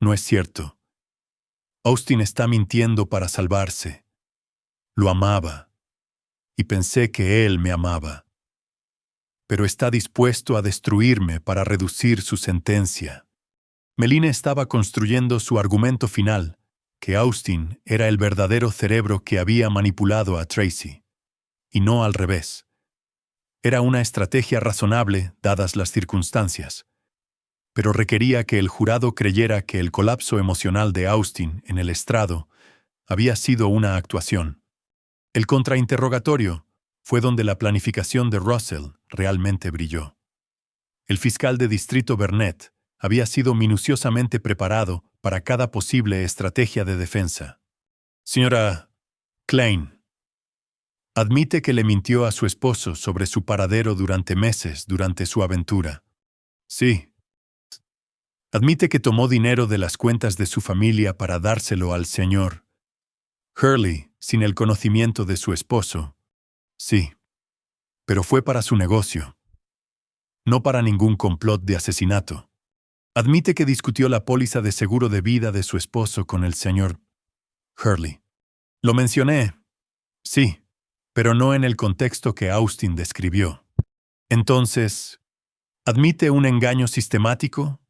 no es cierto. Austin está mintiendo para salvarse. Lo amaba, y pensé que él me amaba. Pero está dispuesto a destruirme para reducir su sentencia. Melina estaba construyendo su argumento final, que Austin era el verdadero cerebro que había manipulado a Tracy, y no al revés. Era una estrategia razonable, dadas las circunstancias, pero requería que el jurado creyera que el colapso emocional de Austin en el estrado había sido una actuación. El contrainterrogatorio fue donde la planificación de Russell realmente brilló. El fiscal de distrito Burnett había sido minuciosamente preparado para cada posible estrategia de defensa. Señora Klein, admite que le mintió a su esposo sobre su paradero durante meses durante su aventura. Sí. Admite que tomó dinero de las cuentas de su familia para dárselo al señor Hurley sin el conocimiento de su esposo. Sí. Pero fue para su negocio, no para ningún complot de asesinato. Admite que discutió la póliza de seguro de vida de su esposo con el señor Hurley. Lo mencioné, sí, pero no en el contexto que Austin describió. Entonces, ¿admite un engaño sistemático,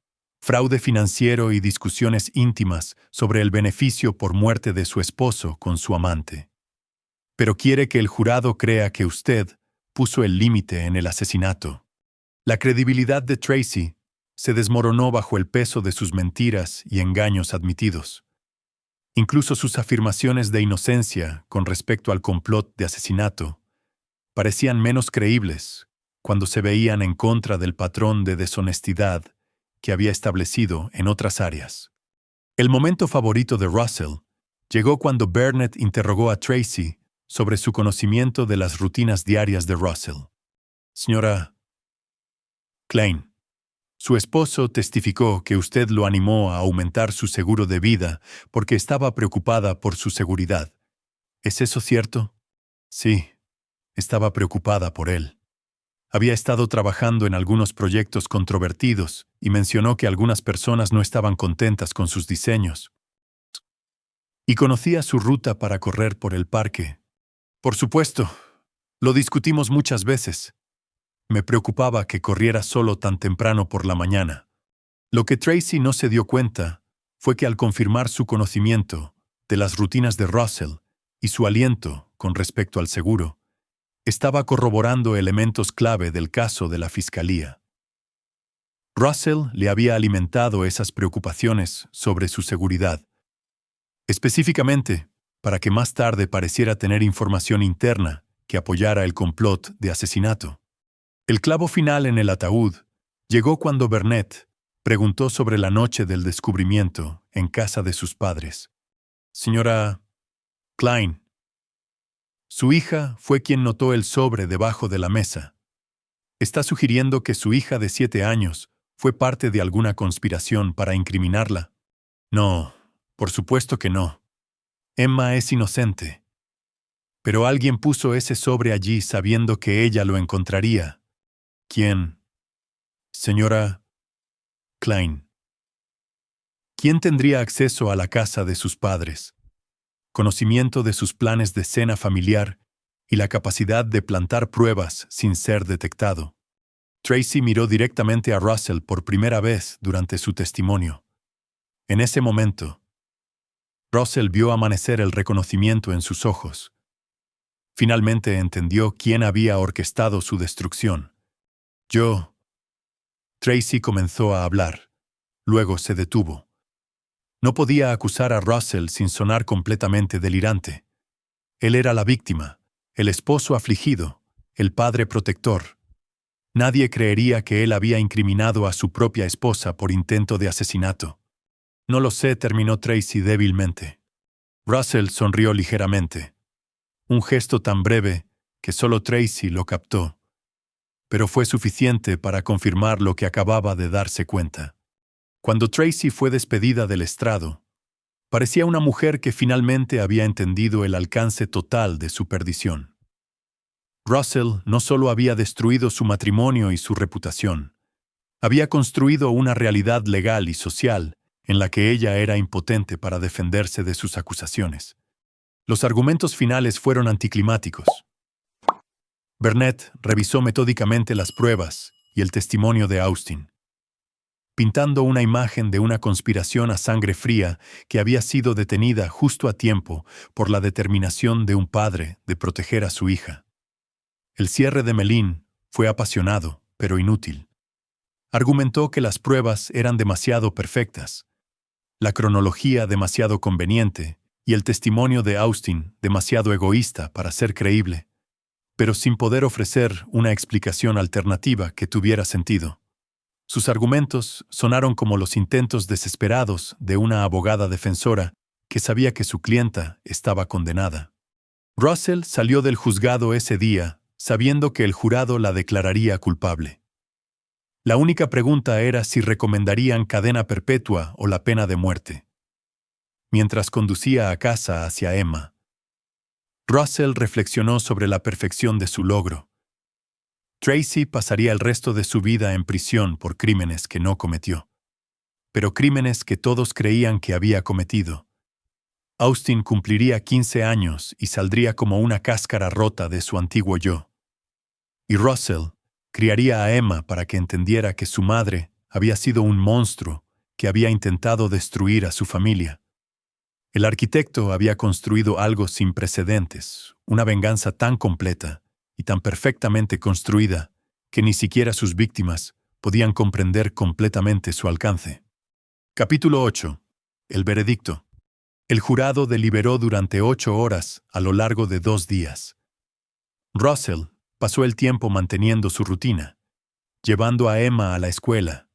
fraude financiero y discusiones íntimas sobre el beneficio por muerte de su esposo con su amante? Pero quiere que el jurado crea que usted puso el límite en el asesinato. La credibilidad de Tracy se desmoronó bajo el peso de sus mentiras y engaños admitidos. Incluso sus afirmaciones de inocencia con respecto al complot de asesinato parecían menos creíbles cuando se veían en contra del patrón de deshonestidad que había establecido en otras áreas. El momento favorito de Russell llegó cuando Burnett interrogó a Tracy sobre su conocimiento de las rutinas diarias de Russell. Señora Klein, su esposo testificó que usted lo animó a aumentar su seguro de vida porque estaba preocupada por su seguridad. ¿Es eso cierto? Sí, estaba preocupada por él. Había estado trabajando en algunos proyectos controvertidos y mencionó que algunas personas no estaban contentas con sus diseños. Y conocía su ruta para correr por el parque. Por supuesto, lo discutimos muchas veces. Me preocupaba que corriera solo tan temprano por la mañana. Lo que Tracy no se dio cuenta fue que al confirmar su conocimiento de las rutinas de Russell y su aliento con respecto al seguro, estaba corroborando elementos clave del caso de la fiscalía. Russell le había alimentado esas preocupaciones sobre su seguridad, específicamente para que más tarde pareciera tener información interna que apoyara el complot de asesinato. El clavo final en el ataúd llegó cuando Burnett preguntó sobre la noche del descubrimiento en casa de sus padres. Señora Klein, su hija fue quien notó el sobre debajo de la mesa. ¿Está sugiriendo que su hija de 7 años fue parte de alguna conspiración para incriminarla? No, por supuesto que no. Emma es inocente. Pero alguien puso ese sobre allí sabiendo que ella lo encontraría. ¿Quién? Señora Klein. ¿Quién tendría acceso a la casa de sus padres? Conocimiento de sus planes de cena familiar y la capacidad de plantar pruebas sin ser detectado. Tracy miró directamente a Russell por primera vez durante su testimonio. En ese momento, Russell vio amanecer el reconocimiento en sus ojos. Finalmente entendió quién había orquestado su destrucción. Tracy comenzó a hablar. Luego se detuvo. No podía acusar a Russell sin sonar completamente delirante. Él era la víctima, el esposo afligido, el padre protector. Nadie creería que él había incriminado a su propia esposa por intento de asesinato. No lo sé, terminó Tracy débilmente. Russell sonrió ligeramente. Un gesto tan breve que solo Tracy lo captó. Pero fue suficiente para confirmar lo que acababa de darse cuenta. Cuando Tracy fue despedida del estrado, parecía una mujer que finalmente había entendido el alcance total de su perdición. Russell no solo había destruido su matrimonio y su reputación, había construido una realidad legal y social en la que ella era impotente para defenderse de sus acusaciones. Los argumentos finales fueron anticlimáticos. Burnett revisó metódicamente las pruebas y el testimonio de Austin, pintando una imagen de una conspiración a sangre fría que había sido detenida justo a tiempo por la determinación de un padre de proteger a su hija. El cierre de Melin fue apasionado, pero inútil. Argumentó que las pruebas eran demasiado perfectas, la cronología demasiado conveniente y el testimonio de Austin demasiado egoísta para ser creíble, pero sin poder ofrecer una explicación alternativa que tuviera sentido. Sus argumentos sonaron como los intentos desesperados de una abogada defensora que sabía que su clienta estaba condenada. Russell salió del juzgado ese día sabiendo que el jurado la declararía culpable. La única pregunta era si recomendarían cadena perpetua o la pena de muerte. Mientras conducía a casa hacia Emma, Russell reflexionó sobre la perfección de su logro. Tracy pasaría el resto de su vida en prisión por crímenes que no cometió, pero crímenes que todos creían que había cometido. Austin cumpliría 15 años y saldría como una cáscara rota de su antiguo yo. Y Russell criaría a Emma para que entendiera que su madre había sido un monstruo que había intentado destruir a su familia. El arquitecto había construido algo sin precedentes, una venganza tan completa y tan perfectamente construida que ni siquiera sus víctimas podían comprender completamente su alcance. Capítulo 8. El veredicto. El jurado deliberó durante 8 horas a lo largo de 2 días. Russell pasó el tiempo manteniendo su rutina, llevando a Emma a la escuela,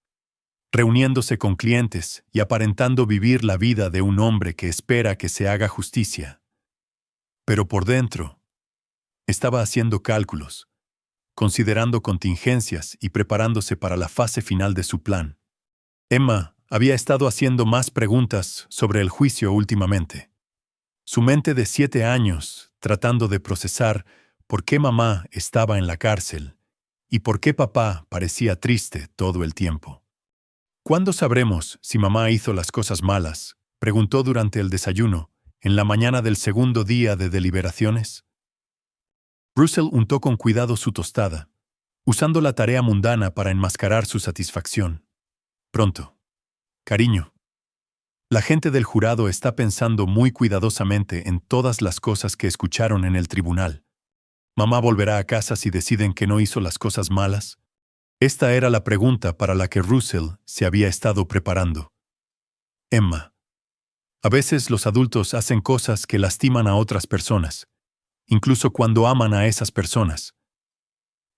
reuniéndose con clientes y aparentando vivir la vida de un hombre que espera que se haga justicia. Pero por dentro, estaba haciendo cálculos, considerando contingencias y preparándose para la fase final de su plan. Emma había estado haciendo más preguntas sobre el juicio últimamente. Su mente de 7 años tratando de procesar por qué mamá estaba en la cárcel y por qué papá parecía triste todo el tiempo. ¿Cuándo sabremos si mamá hizo las cosas malas?, preguntó durante el desayuno, en la mañana del segundo día de deliberaciones. Russell untó con cuidado su tostada, usando la tarea mundana para enmascarar su satisfacción. Pronto. Cariño. La gente del jurado está pensando muy cuidadosamente en todas las cosas que escucharon en el tribunal. ¿Mamá volverá a casa si deciden que no hizo las cosas malas? Esta era la pregunta para la que Russell se había estado preparando. Emma. A veces los adultos hacen cosas que lastiman a otras personas, incluso cuando aman a esas personas.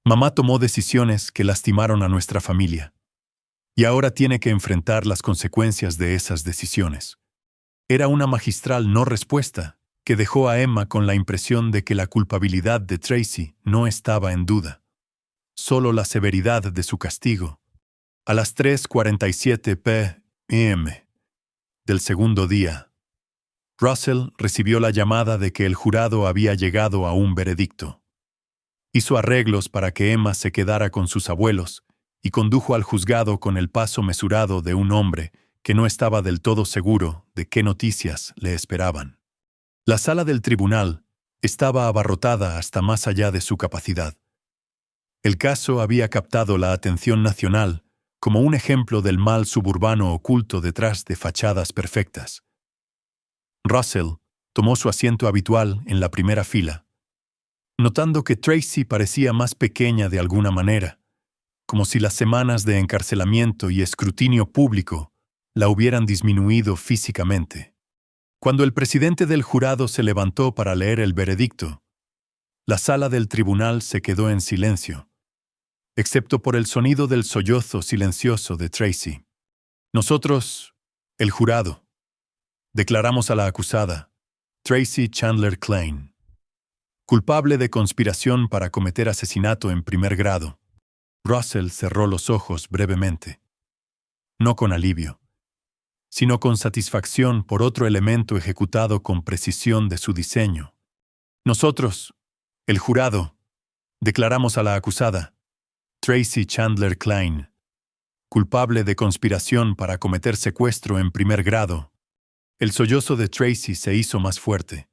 Mamá tomó decisiones que lastimaron a nuestra familia. Y ahora tiene que enfrentar las consecuencias de esas decisiones. Era una magistral no respuesta que dejó a Emma con la impresión de que la culpabilidad de Tracy no estaba en duda. Solo la severidad de su castigo. A las 3:47 p.m. del segundo día, Russell recibió la llamada de que el jurado había llegado a un veredicto. Hizo arreglos para que Emma se quedara con sus abuelos y condujo al juzgado con el paso mesurado de un hombre que no estaba del todo seguro de qué noticias le esperaban. La sala del tribunal estaba abarrotada hasta más allá de su capacidad. El caso había captado la atención nacional como un ejemplo del mal suburbano oculto detrás de fachadas perfectas. Russell tomó su asiento habitual en la primera fila, notando que Tracy parecía más pequeña de alguna manera, como si las semanas de encarcelamiento y escrutinio público la hubieran disminuido físicamente. Cuando el presidente del jurado se levantó para leer el veredicto, la sala del tribunal se quedó en silencio, excepto por el sonido del sollozo silencioso de Tracy. Nosotros, el jurado, declaramos a la acusada, Tracy Chandler Klein, culpable de conspiración para cometer asesinato en primer grado. Russell cerró los ojos brevemente. No con alivio, sino con satisfacción por otro elemento ejecutado con precisión de su diseño. Nosotros, el jurado, declaramos a la acusada, Tracy Chandler Klein, culpable de conspiración para cometer secuestro en primer grado. El sollozo de Tracy se hizo más fuerte,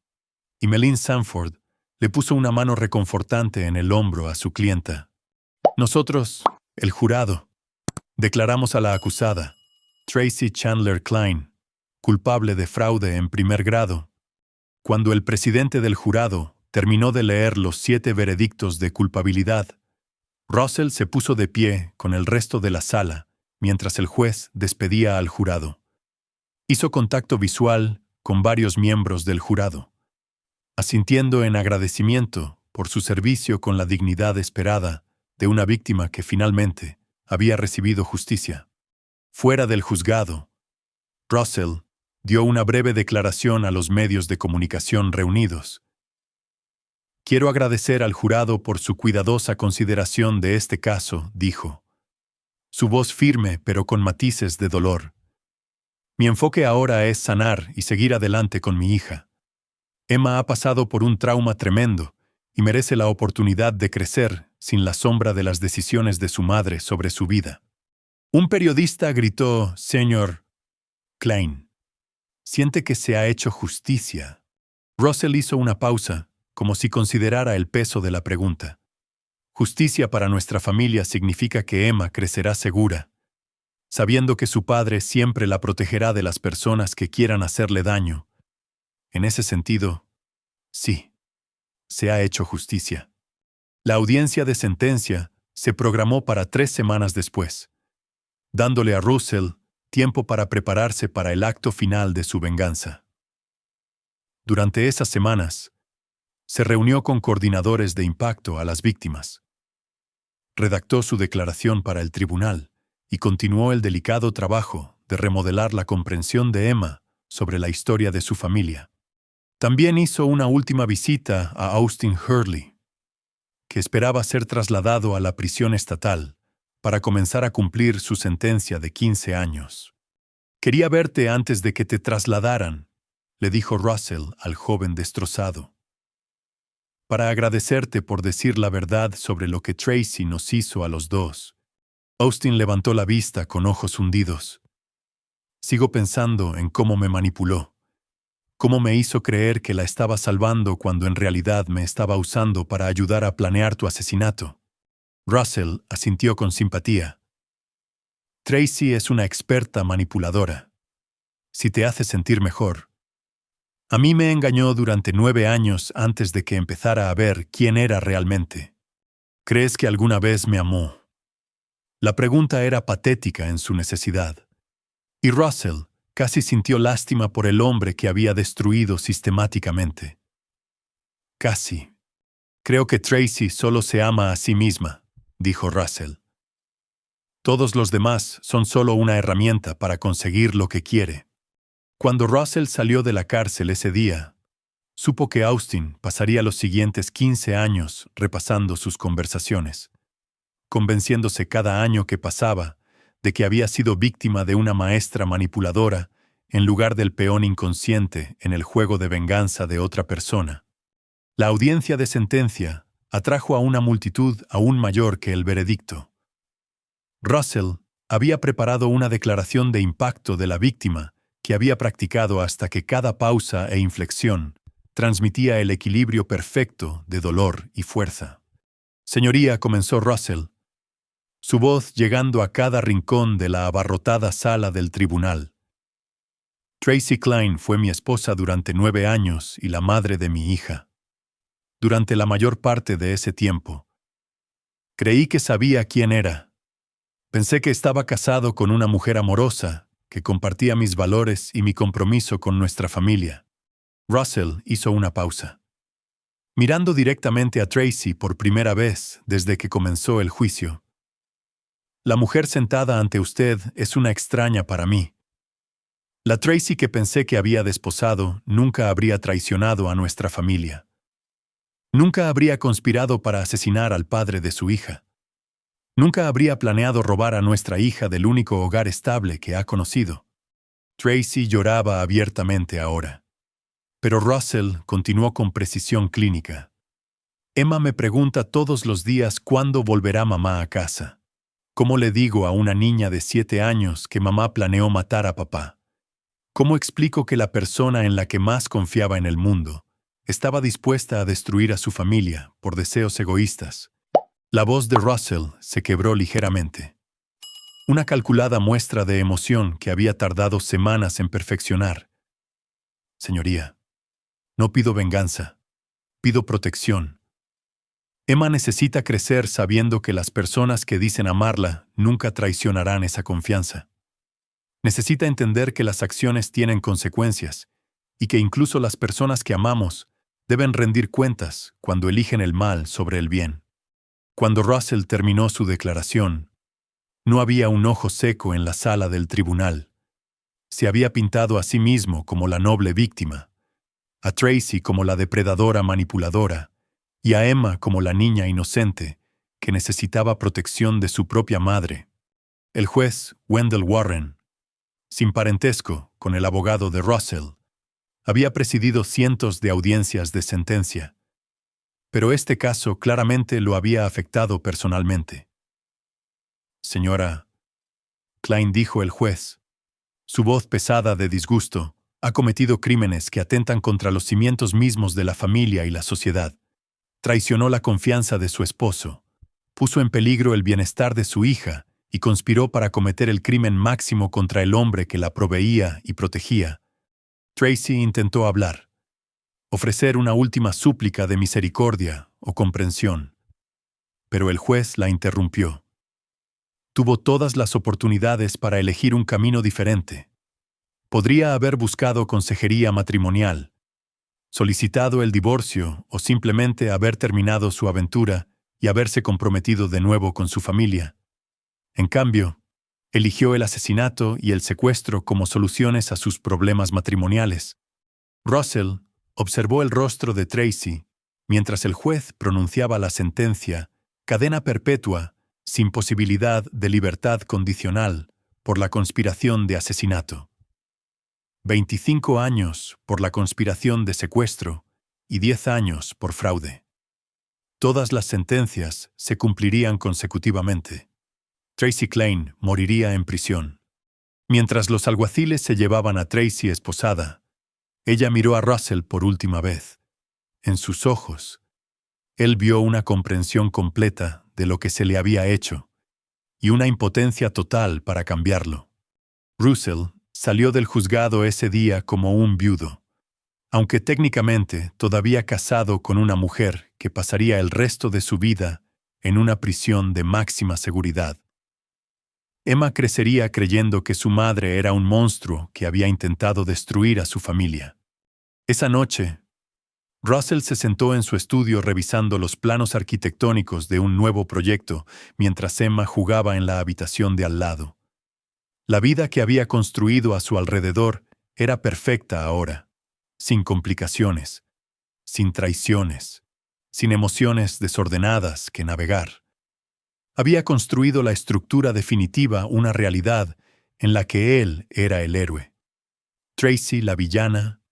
y Melin Sanford le puso una mano reconfortante en el hombro a su clienta. Nosotros, el jurado, declaramos a la acusada, Tracy Chandler Klein, culpable de fraude en primer grado. Cuando el presidente del jurado terminó de leer los 7 veredictos de culpabilidad, Russell se puso de pie con el resto de la sala mientras el juez despedía al jurado. Hizo contacto visual con varios miembros del jurado, asintiendo en agradecimiento por su servicio con la dignidad esperada de una víctima que finalmente había recibido justicia. Fuera del juzgado, Russell dio una breve declaración a los medios de comunicación reunidos. Quiero agradecer al jurado por su cuidadosa consideración de este caso, dijo. Su voz firme pero con matices de dolor. Mi enfoque ahora es sanar y seguir adelante con mi hija. Emma ha pasado por un trauma tremendo y merece la oportunidad de crecer sin la sombra de las decisiones de su madre sobre su vida. Un periodista gritó, Señor Klein, siente que se ha hecho justicia. Russell hizo una pausa, como si considerara el peso de la pregunta. Justicia para nuestra familia significa que Emma crecerá segura, sabiendo que su padre siempre la protegerá de las personas que quieran hacerle daño. En ese sentido, sí, se ha hecho justicia. La audiencia de sentencia Se programó para 3 semanas después, dándole a Russell tiempo para prepararse para el acto final de su venganza. Durante esas semanas, se reunió con coordinadores de impacto a las víctimas. Redactó su declaración para el tribunal y continuó el delicado trabajo de remodelar la comprensión de Emma sobre la historia de su familia. También hizo una última visita a Austin Hurley, que esperaba ser trasladado a la prisión estatal para comenzar a cumplir su sentencia de 15 años. «Quería verte antes de que te trasladaran», le dijo Russell al joven destrozado, «para agradecerte por decir la verdad sobre lo que Tracy nos hizo a los dos». Austin levantó la vista con ojos hundidos. «Sigo pensando en cómo me manipuló, cómo me hizo creer que la estaba salvando cuando en realidad me estaba usando para ayudar a planear tu asesinato». Russell asintió con simpatía. «Tracy es una experta manipuladora. Si te hace sentir mejor. A mí me engañó durante 9 años antes de que empezara a ver quién era realmente. ¿Crees que alguna vez me amó?». La pregunta era patética en su necesidad. Y Russell casi sintió lástima por el hombre que había destruido sistemáticamente. «Casi. Creo que Tracy solo se ama a sí misma», dijo Russell. «Todos los demás son solo una herramienta para conseguir lo que quiere». Cuando Russell salió de la cárcel ese día, supo que Austin pasaría los siguientes 15 años repasando sus conversaciones, convenciéndose cada año que pasaba de que había sido víctima de una maestra manipuladora en lugar del peón inconsciente en el juego de venganza de otra persona. La audiencia de sentencia atrajo a una multitud aún mayor que el veredicto. Russell había preparado una declaración de impacto de la víctima que había practicado hasta que cada pausa e inflexión transmitía el equilibrio perfecto de dolor y fuerza. «Señoría», comenzó Russell, su voz llegando a cada rincón de la abarrotada sala del tribunal. «Tracy Klein fue mi esposa durante 9 años y la madre de mi hija. Durante la mayor parte de ese tiempo, creí que sabía quién era. Pensé que estaba casado con una mujer amorosa que compartía mis valores y mi compromiso con nuestra familia». Russell hizo una pausa, mirando directamente a Tracy por primera vez desde que comenzó el juicio. «La mujer sentada ante usted es una extraña para mí. La Tracy que pensé que había desposado nunca habría traicionado a nuestra familia. Nunca habría conspirado para asesinar al padre de su hija. Nunca habría planeado robar a nuestra hija del único hogar estable que ha conocido». Tracy lloraba abiertamente ahora. Pero Russell continuó con precisión clínica. «Emma me pregunta todos los días cuándo volverá mamá a casa. ¿Cómo le digo a una niña de 7 años que mamá planeó matar a papá? ¿Cómo explico que la persona en la que más confiaba en el mundo estaba dispuesta a destruir a su familia por deseos egoístas?» La voz de Russell se quebró ligeramente. Una calculada muestra de emoción que había tardado semanas en perfeccionar. «Señoría, no pido venganza, pido protección. Emma necesita crecer sabiendo que las personas que dicen amarla nunca traicionarán esa confianza. Necesita entender que las acciones tienen consecuencias y que incluso las personas que amamos deben rendir cuentas cuando eligen el mal sobre el bien». Cuando Russell terminó su declaración, no había un ojo seco en la sala del tribunal. Se había pintado a sí mismo como la noble víctima, a Tracy como la depredadora manipuladora y a Emma como la niña inocente que necesitaba protección de su propia madre. El juez Wendell Warren, sin parentesco con el abogado de Russell, había presidido cientos de audiencias de sentencia, pero este caso claramente lo había afectado personalmente. «Señora Klein», dijo el juez, su voz pesada de disgusto, «ha cometido crímenes que atentan contra los cimientos mismos de la familia y la sociedad. Traicionó la confianza de su esposo, puso en peligro el bienestar de su hija y conspiró para cometer el crimen máximo contra el hombre que la proveía y protegía». Tracy intentó hablar, ofrecer una última súplica de misericordia o comprensión. pero el juez la interrumpió. Tuvo todas las oportunidades para elegir un camino diferente. Podría haber buscado consejería matrimonial, solicitado el divorcio o simplemente haber terminado su aventura y haberse comprometido de nuevo con su familia. En cambio, eligió el asesinato y el secuestro como soluciones a sus problemas matrimoniales. Russell observó el rostro de Tracy mientras el juez pronunciaba la sentencia, cadena perpetua, sin posibilidad de libertad condicional, por la conspiración de asesinato. 25 años por la conspiración de secuestro y 10 años por fraude. Todas las sentencias se cumplirían consecutivamente. Tracy Klein moriría en prisión. Mientras los alguaciles se llevaban a Tracy esposada, ella miró a Russell por última vez. En sus ojos, él vio una comprensión completa de lo que se le había hecho y una impotencia total para cambiarlo. Russell salió del juzgado ese día como un viudo, aunque técnicamente todavía casado con una mujer que pasaría el resto de su vida en una prisión de máxima seguridad. Emma crecería creyendo que su madre era un monstruo que había intentado destruir a su familia. Esa noche, Russell se sentó en su estudio revisando los planos arquitectónicos de un nuevo proyecto mientras Emma jugaba en la habitación de al lado. La vida que había construido a su alrededor era perfecta ahora, sin complicaciones, sin traiciones, sin emociones desordenadas que navegar. Había construido la estructura definitiva, una realidad en la que él era el héroe, Tracy la villana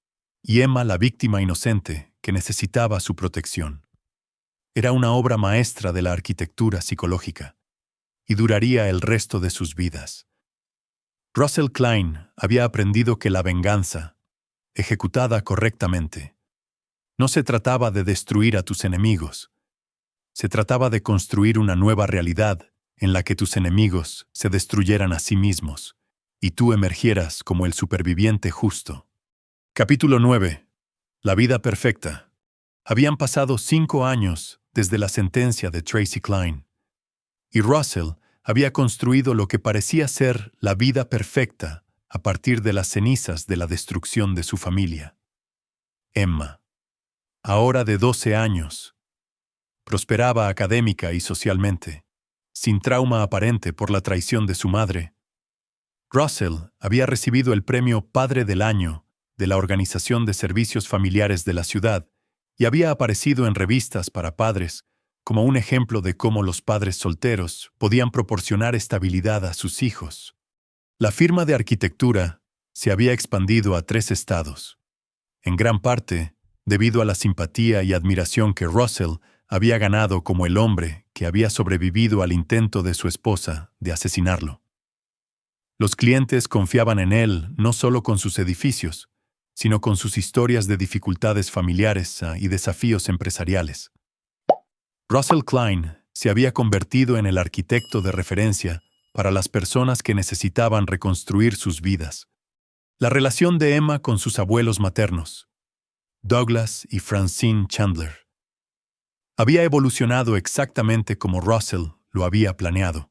y Emma la víctima inocente que necesitaba su protección. Era una obra maestra de la arquitectura psicológica y duraría el resto de sus vidas. Russell Klein había aprendido que la venganza, ejecutada correctamente, no se trataba de destruir a tus enemigos. Se trataba de construir una nueva realidad en la que tus enemigos se destruyeran a sí mismos y tú emergieras como el superviviente justo. Capítulo 9. La vida perfecta. Habían pasado 5 años desde la sentencia de Tracy Klein, y Russell había construido lo que parecía ser la vida perfecta a partir de las cenizas de la destrucción de su familia. Emma, ahora de 12 años, prosperaba académica y socialmente, sin trauma aparente por la traición de su madre. Russell había recibido el premio Padre del Año de la Organización de Servicios Familiares de la ciudad y había aparecido en revistas para padres como un ejemplo de cómo los padres solteros podían proporcionar estabilidad a sus hijos. La firma de arquitectura se había expandido a 3 estados, en gran parte debido a la simpatía y admiración que Russell había ganado como el hombre que había sobrevivido al intento de su esposa de asesinarlo. Los clientes confiaban en él no solo con sus edificios, sino con sus historias de dificultades familiares y desafíos empresariales. Russell Klein se había convertido en el arquitecto de referencia para las personas que necesitaban reconstruir sus vidas. La relación de Emma con sus abuelos maternos, Douglas y Francine Chandler, había evolucionado exactamente como Russell lo había planeado.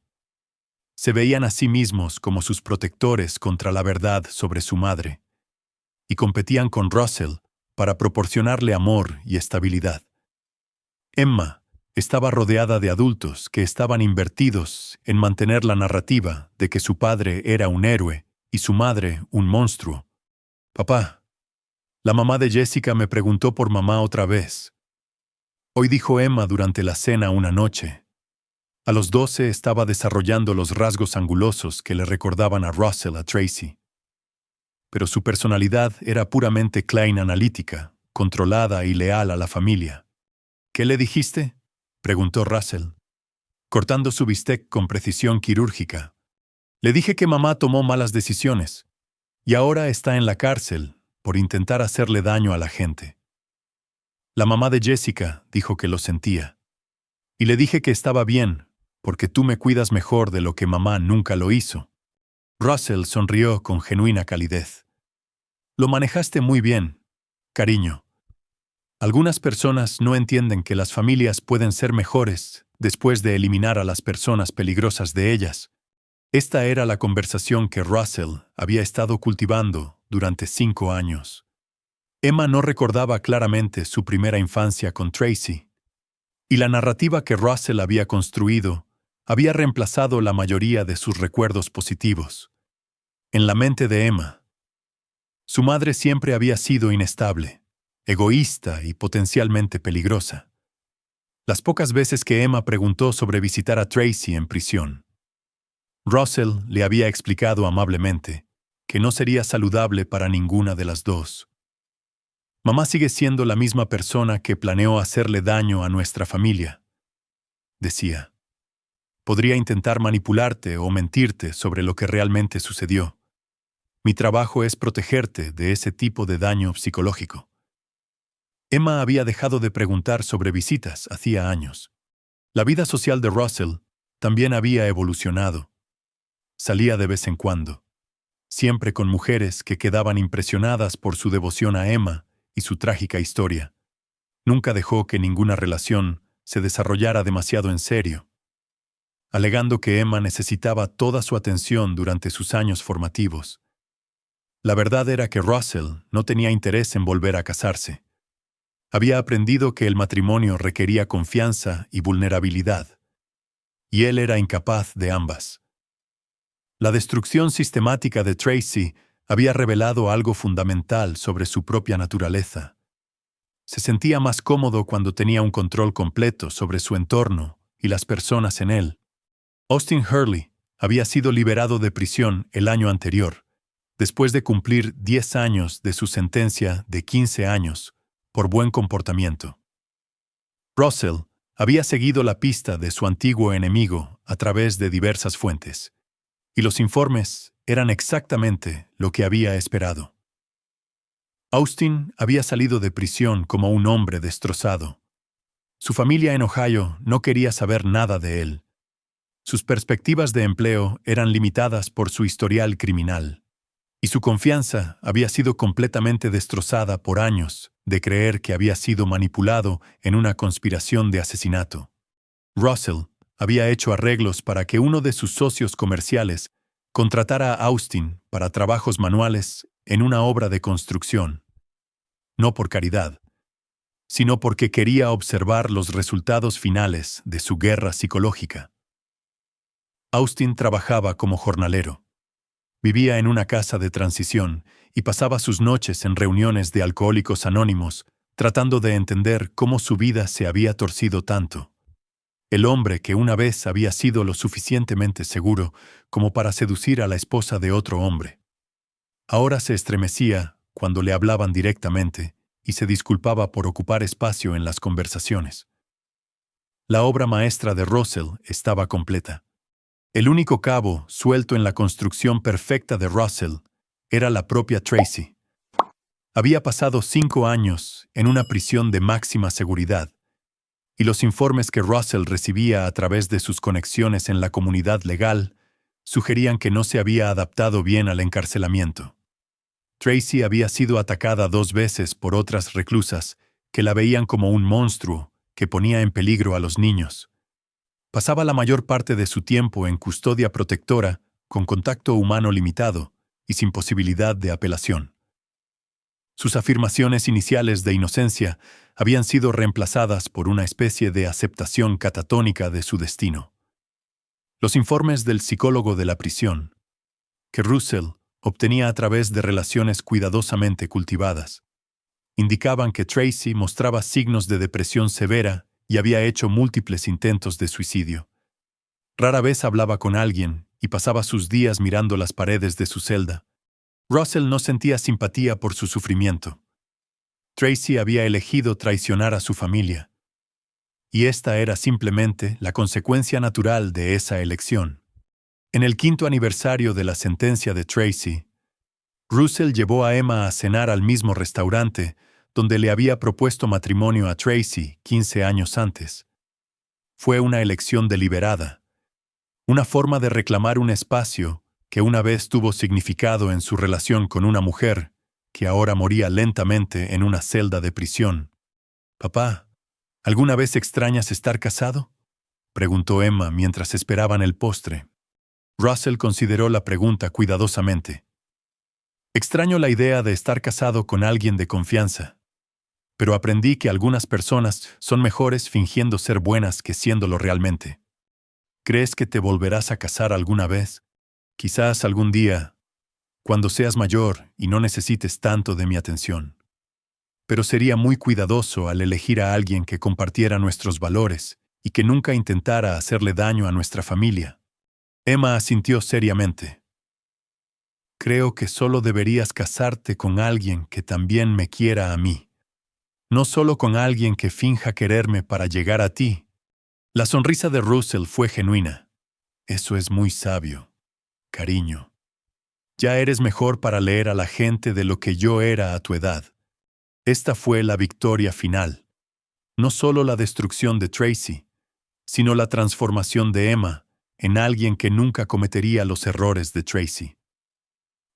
Se veían a sí mismos como sus protectores contra la verdad sobre su madre, y competían con Russell para proporcionarle amor y estabilidad. Emma estaba rodeada de adultos que estaban invertidos en mantener la narrativa de que su padre era un héroe y su madre un monstruo. «Papá, la mamá de Jessica me preguntó por mamá otra vez. Hoy», dijo Emma durante la cena una noche. A los 12 estaba desarrollando los rasgos angulosos que le recordaban a Russell a Tracy. Pero su personalidad era puramente Klein analítica, controlada y leal a la familia. «¿Qué le dijiste?», preguntó Russell, cortando su bistec con precisión quirúrgica. «Le dije que mamá tomó malas decisiones y ahora está en la cárcel por intentar hacerle daño a la gente. La mamá de Jessica dijo que lo sentía. Y le dije que estaba bien, porque tú me cuidas mejor de lo que mamá nunca lo hizo». Russell sonrió con genuina calidez. «Lo manejaste muy bien, cariño. Algunas personas no entienden que las familias pueden ser mejores después de eliminar a las personas peligrosas de ellas. Esta era la conversación que Russell había estado cultivando durante 5 años. Emma no recordaba claramente su primera infancia con Tracy, y la narrativa que Russell había construido había reemplazado la mayoría de sus recuerdos positivos. En la mente de Emma, su madre siempre había sido inestable, egoísta y potencialmente peligrosa. Las pocas veces que Emma preguntó sobre visitar a Tracy en prisión, Russell le había explicado amablemente que no sería saludable para ninguna de las dos. Mamá sigue siendo la misma persona que planeó hacerle daño a nuestra familia, decía. Podría intentar manipularte o mentirte sobre lo que realmente sucedió. Mi trabajo es protegerte de ese tipo de daño psicológico. Emma había dejado de preguntar sobre visitas hacía años. La vida social de Russell también había evolucionado. Salía de vez en cuando, siempre con mujeres que quedaban impresionadas por su devoción a Emma y su trágica historia. Nunca dejó que ninguna relación se desarrollara demasiado en serio, alegando que Emma necesitaba toda su atención durante sus años formativos. La verdad era que Russell no tenía interés en volver a casarse. Había aprendido que el matrimonio requería confianza y vulnerabilidad, y él era incapaz de ambas. La destrucción sistemática de Tracy había revelado algo fundamental sobre su propia naturaleza. Se sentía más cómodo cuando tenía un control completo sobre su entorno y las personas en él. Austin Hurley había sido liberado de prisión el año anterior, después de cumplir 10 años de su sentencia de 15 años por buen comportamiento. Russell había seguido la pista de su antiguo enemigo a través de diversas fuentes, y los informes eran exactamente lo que había esperado. Austin había salido de prisión como un hombre destrozado. Su familia en Ohio no quería saber nada de él. Sus perspectivas de empleo eran limitadas por su historial criminal, y su confianza había sido completamente destrozada por años de creer que había sido manipulado en una conspiración de asesinato. Russell había hecho arreglos para que uno de sus socios comerciales contratara a Austin para trabajos manuales en una obra de construcción. No por caridad, sino porque quería observar los resultados finales de su guerra psicológica. Austin trabajaba como jornalero. Vivía en una casa de transición y pasaba sus noches en reuniones de alcohólicos anónimos, tratando de entender cómo su vida se había torcido tanto. El hombre que una vez había sido lo suficientemente seguro como para seducir a la esposa de otro hombre. Ahora se estremecía cuando le hablaban directamente y se disculpaba por ocupar espacio en las conversaciones. La obra maestra de Russell estaba completa. El único cabo suelto en la construcción perfecta de Russell era la propia Tracy. Había pasado 5 años en una prisión de máxima seguridad, y los informes que Russell recibía a través de sus conexiones en la comunidad legal sugerían que no se había adaptado bien al encarcelamiento. Tracy había sido atacada 2 veces por otras reclusas que la veían como un monstruo que ponía en peligro a los niños. Pasaba la mayor parte de su tiempo en custodia protectora, con contacto humano limitado y sin posibilidad de apelación. Sus afirmaciones iniciales de inocencia habían sido reemplazadas por una especie de aceptación catatónica de su destino. Los informes del psicólogo de la prisión, que Russell obtenía a través de relaciones cuidadosamente cultivadas, indicaban que Tracy mostraba signos de depresión severa y había hecho múltiples intentos de suicidio. Rara vez hablaba con alguien y pasaba sus días mirando las paredes de su celda. Russell no sentía simpatía por su sufrimiento. Tracy había elegido traicionar a su familia, y esta era simplemente la consecuencia natural de esa elección. En el 5º aniversario de la sentencia de Tracy, Russell llevó a Emma a cenar al mismo restaurante donde le había propuesto matrimonio a Tracy 15 años antes. Fue una elección deliberada, una forma de reclamar un espacio que una vez tuvo significado en su relación con una mujer que ahora moría lentamente en una celda de prisión. «Papá, ¿alguna vez extrañas estar casado?», preguntó Emma mientras esperaban el postre. Russell consideró la pregunta cuidadosamente. Extraño la idea de estar casado con alguien de confianza, pero aprendí que algunas personas son mejores fingiendo ser buenas que siéndolo realmente. ¿Crees que te volverás a casar alguna vez? Quizás algún día, cuando seas mayor y no necesites tanto de mi atención. Pero sería muy cuidadoso al elegir a alguien que compartiera nuestros valores y que nunca intentara hacerle daño a nuestra familia. Emma asintió seriamente. Creo que solo deberías casarte con alguien que también me quiera a mí. No solo con alguien que finja quererme para llegar a ti. La sonrisa de Russell fue genuina. Eso es muy sabio, cariño. Ya eres mejor para leer a la gente de lo que yo era a tu edad. Esta fue la victoria final. No solo la destrucción de Tracy, sino la transformación de Emma en alguien que nunca cometería los errores de Tracy.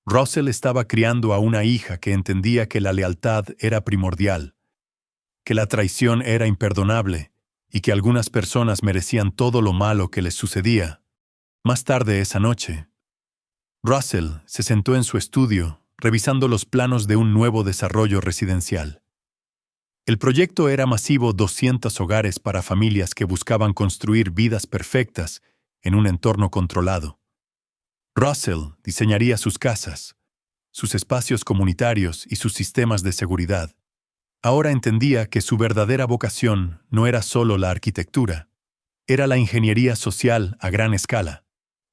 Russell estaba criando a una hija que entendía que la lealtad era primordial, que la traición era imperdonable y que algunas personas merecían todo lo malo que les sucedía. Más tarde esa noche, Russell se sentó en su estudio, revisando los planos de un nuevo desarrollo residencial. El proyecto era masivo: 200 hogares para familias que buscaban construir vidas perfectas en un entorno controlado. Russell diseñaría sus casas, sus espacios comunitarios y sus sistemas de seguridad. Ahora entendía que su verdadera vocación no era solo la arquitectura, era la ingeniería social a gran escala.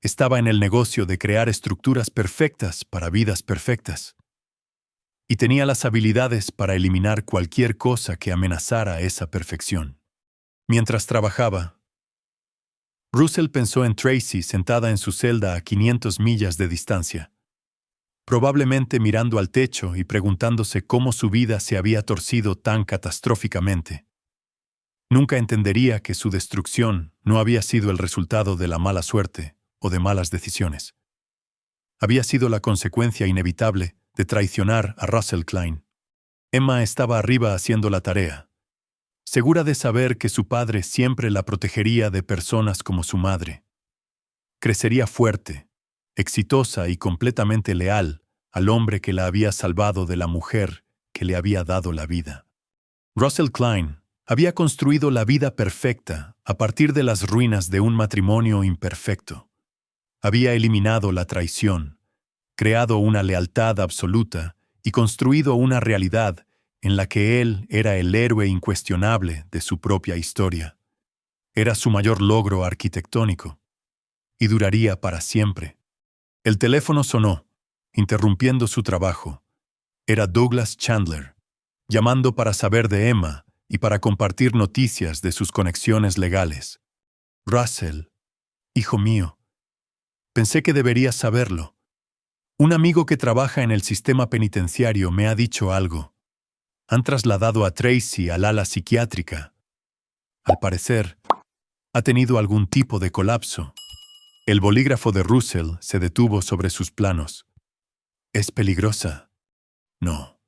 Estaba en el negocio de crear estructuras perfectas para vidas perfectas. Y tenía las habilidades para eliminar cualquier cosa que amenazara esa perfección. Mientras trabajaba, Russell pensó en Tracy sentada en su celda a 500 millas de distancia, probablemente mirando al techo y preguntándose cómo su vida se había torcido tan catastróficamente. Nunca entendería que su destrucción no había sido el resultado de la mala suerte o de malas decisiones. Había sido la consecuencia inevitable de traicionar a Russell Klein. Emma estaba arriba haciendo la tarea, segura de saber que su padre siempre la protegería de personas como su madre. Crecería fuerte, exitosa y completamente leal al hombre que la había salvado de la mujer que le había dado la vida. Russell Klein había construido la vida perfecta a partir de las ruinas de un matrimonio imperfecto. Había eliminado la traición, creado una lealtad absoluta y construido una realidad en la que él era el héroe incuestionable de su propia historia. Era su mayor logro arquitectónico, y duraría para siempre. El teléfono sonó, interrumpiendo su trabajo. Era Douglas Chandler, llamando para saber de Emma y para compartir noticias de sus conexiones legales. Russell, hijo mío, pensé que deberías saberlo. Un amigo que trabaja en el sistema penitenciario me ha dicho algo. Han trasladado a Tracy al ala psiquiátrica. Al parecer, ha tenido algún tipo de colapso. El bolígrafo de Russell se detuvo sobre sus planos. ¿Es peligrosa? No.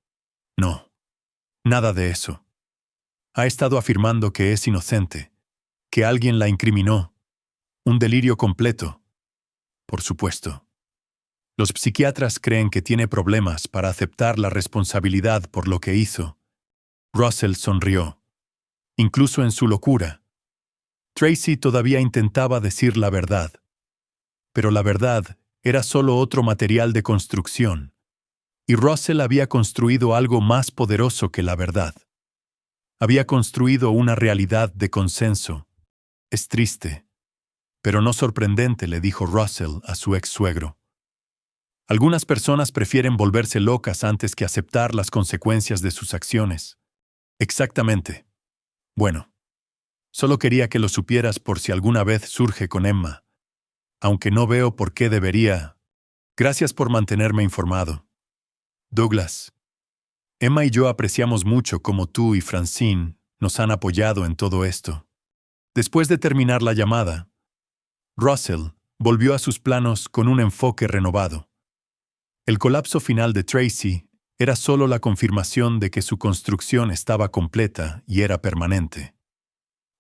Nada de eso. Ha estado afirmando que es inocente, que alguien la incriminó. Un delirio completo. Por supuesto. Los psiquiatras creen que tiene problemas para aceptar la responsabilidad por lo que hizo. Russell sonrió. Incluso en su locura, Tracy todavía intentaba decir la verdad. Pero la verdad era solo otro material de construcción, y Russell había construido algo más poderoso que la verdad. Había construido una realidad de consenso. Es triste, pero no sorprendente, le dijo Russell a su ex-suegro. Algunas personas prefieren volverse locas antes que aceptar las consecuencias de sus acciones. Exactamente. Bueno, solo quería que lo supieras por si alguna vez surge con Emma, aunque no veo por qué debería. Gracias por mantenerme informado. Douglas, Emma y yo apreciamos mucho cómo tú y Francine nos han apoyado en todo esto. Después de terminar la llamada, Russell volvió a sus planos con un enfoque renovado. El colapso final de Tracy era solo la confirmación de que su construcción estaba completa y era permanente.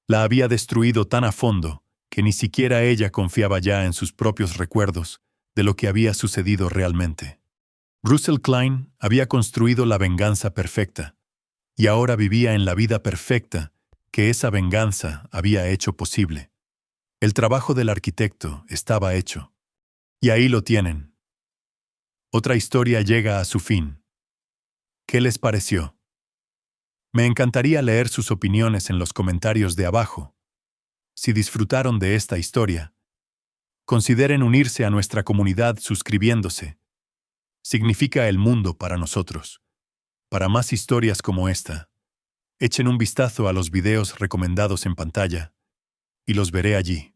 La había destruido tan a fondo que ni siquiera ella confiaba ya en sus propios recuerdos de lo que había sucedido realmente. Russell Klein había construido la venganza perfecta, y ahora vivía en la vida perfecta que esa venganza había hecho posible. El trabajo del arquitecto estaba hecho. Y ahí lo tienen. Otra historia llega a su fin. ¿Qué les pareció? Me encantaría leer sus opiniones en los comentarios de abajo. Si disfrutaron de esta historia, consideren unirse a nuestra comunidad suscribiéndose. Significa el mundo para nosotros. Para más historias como esta, echen un vistazo a los videos recomendados en pantalla y los veré allí.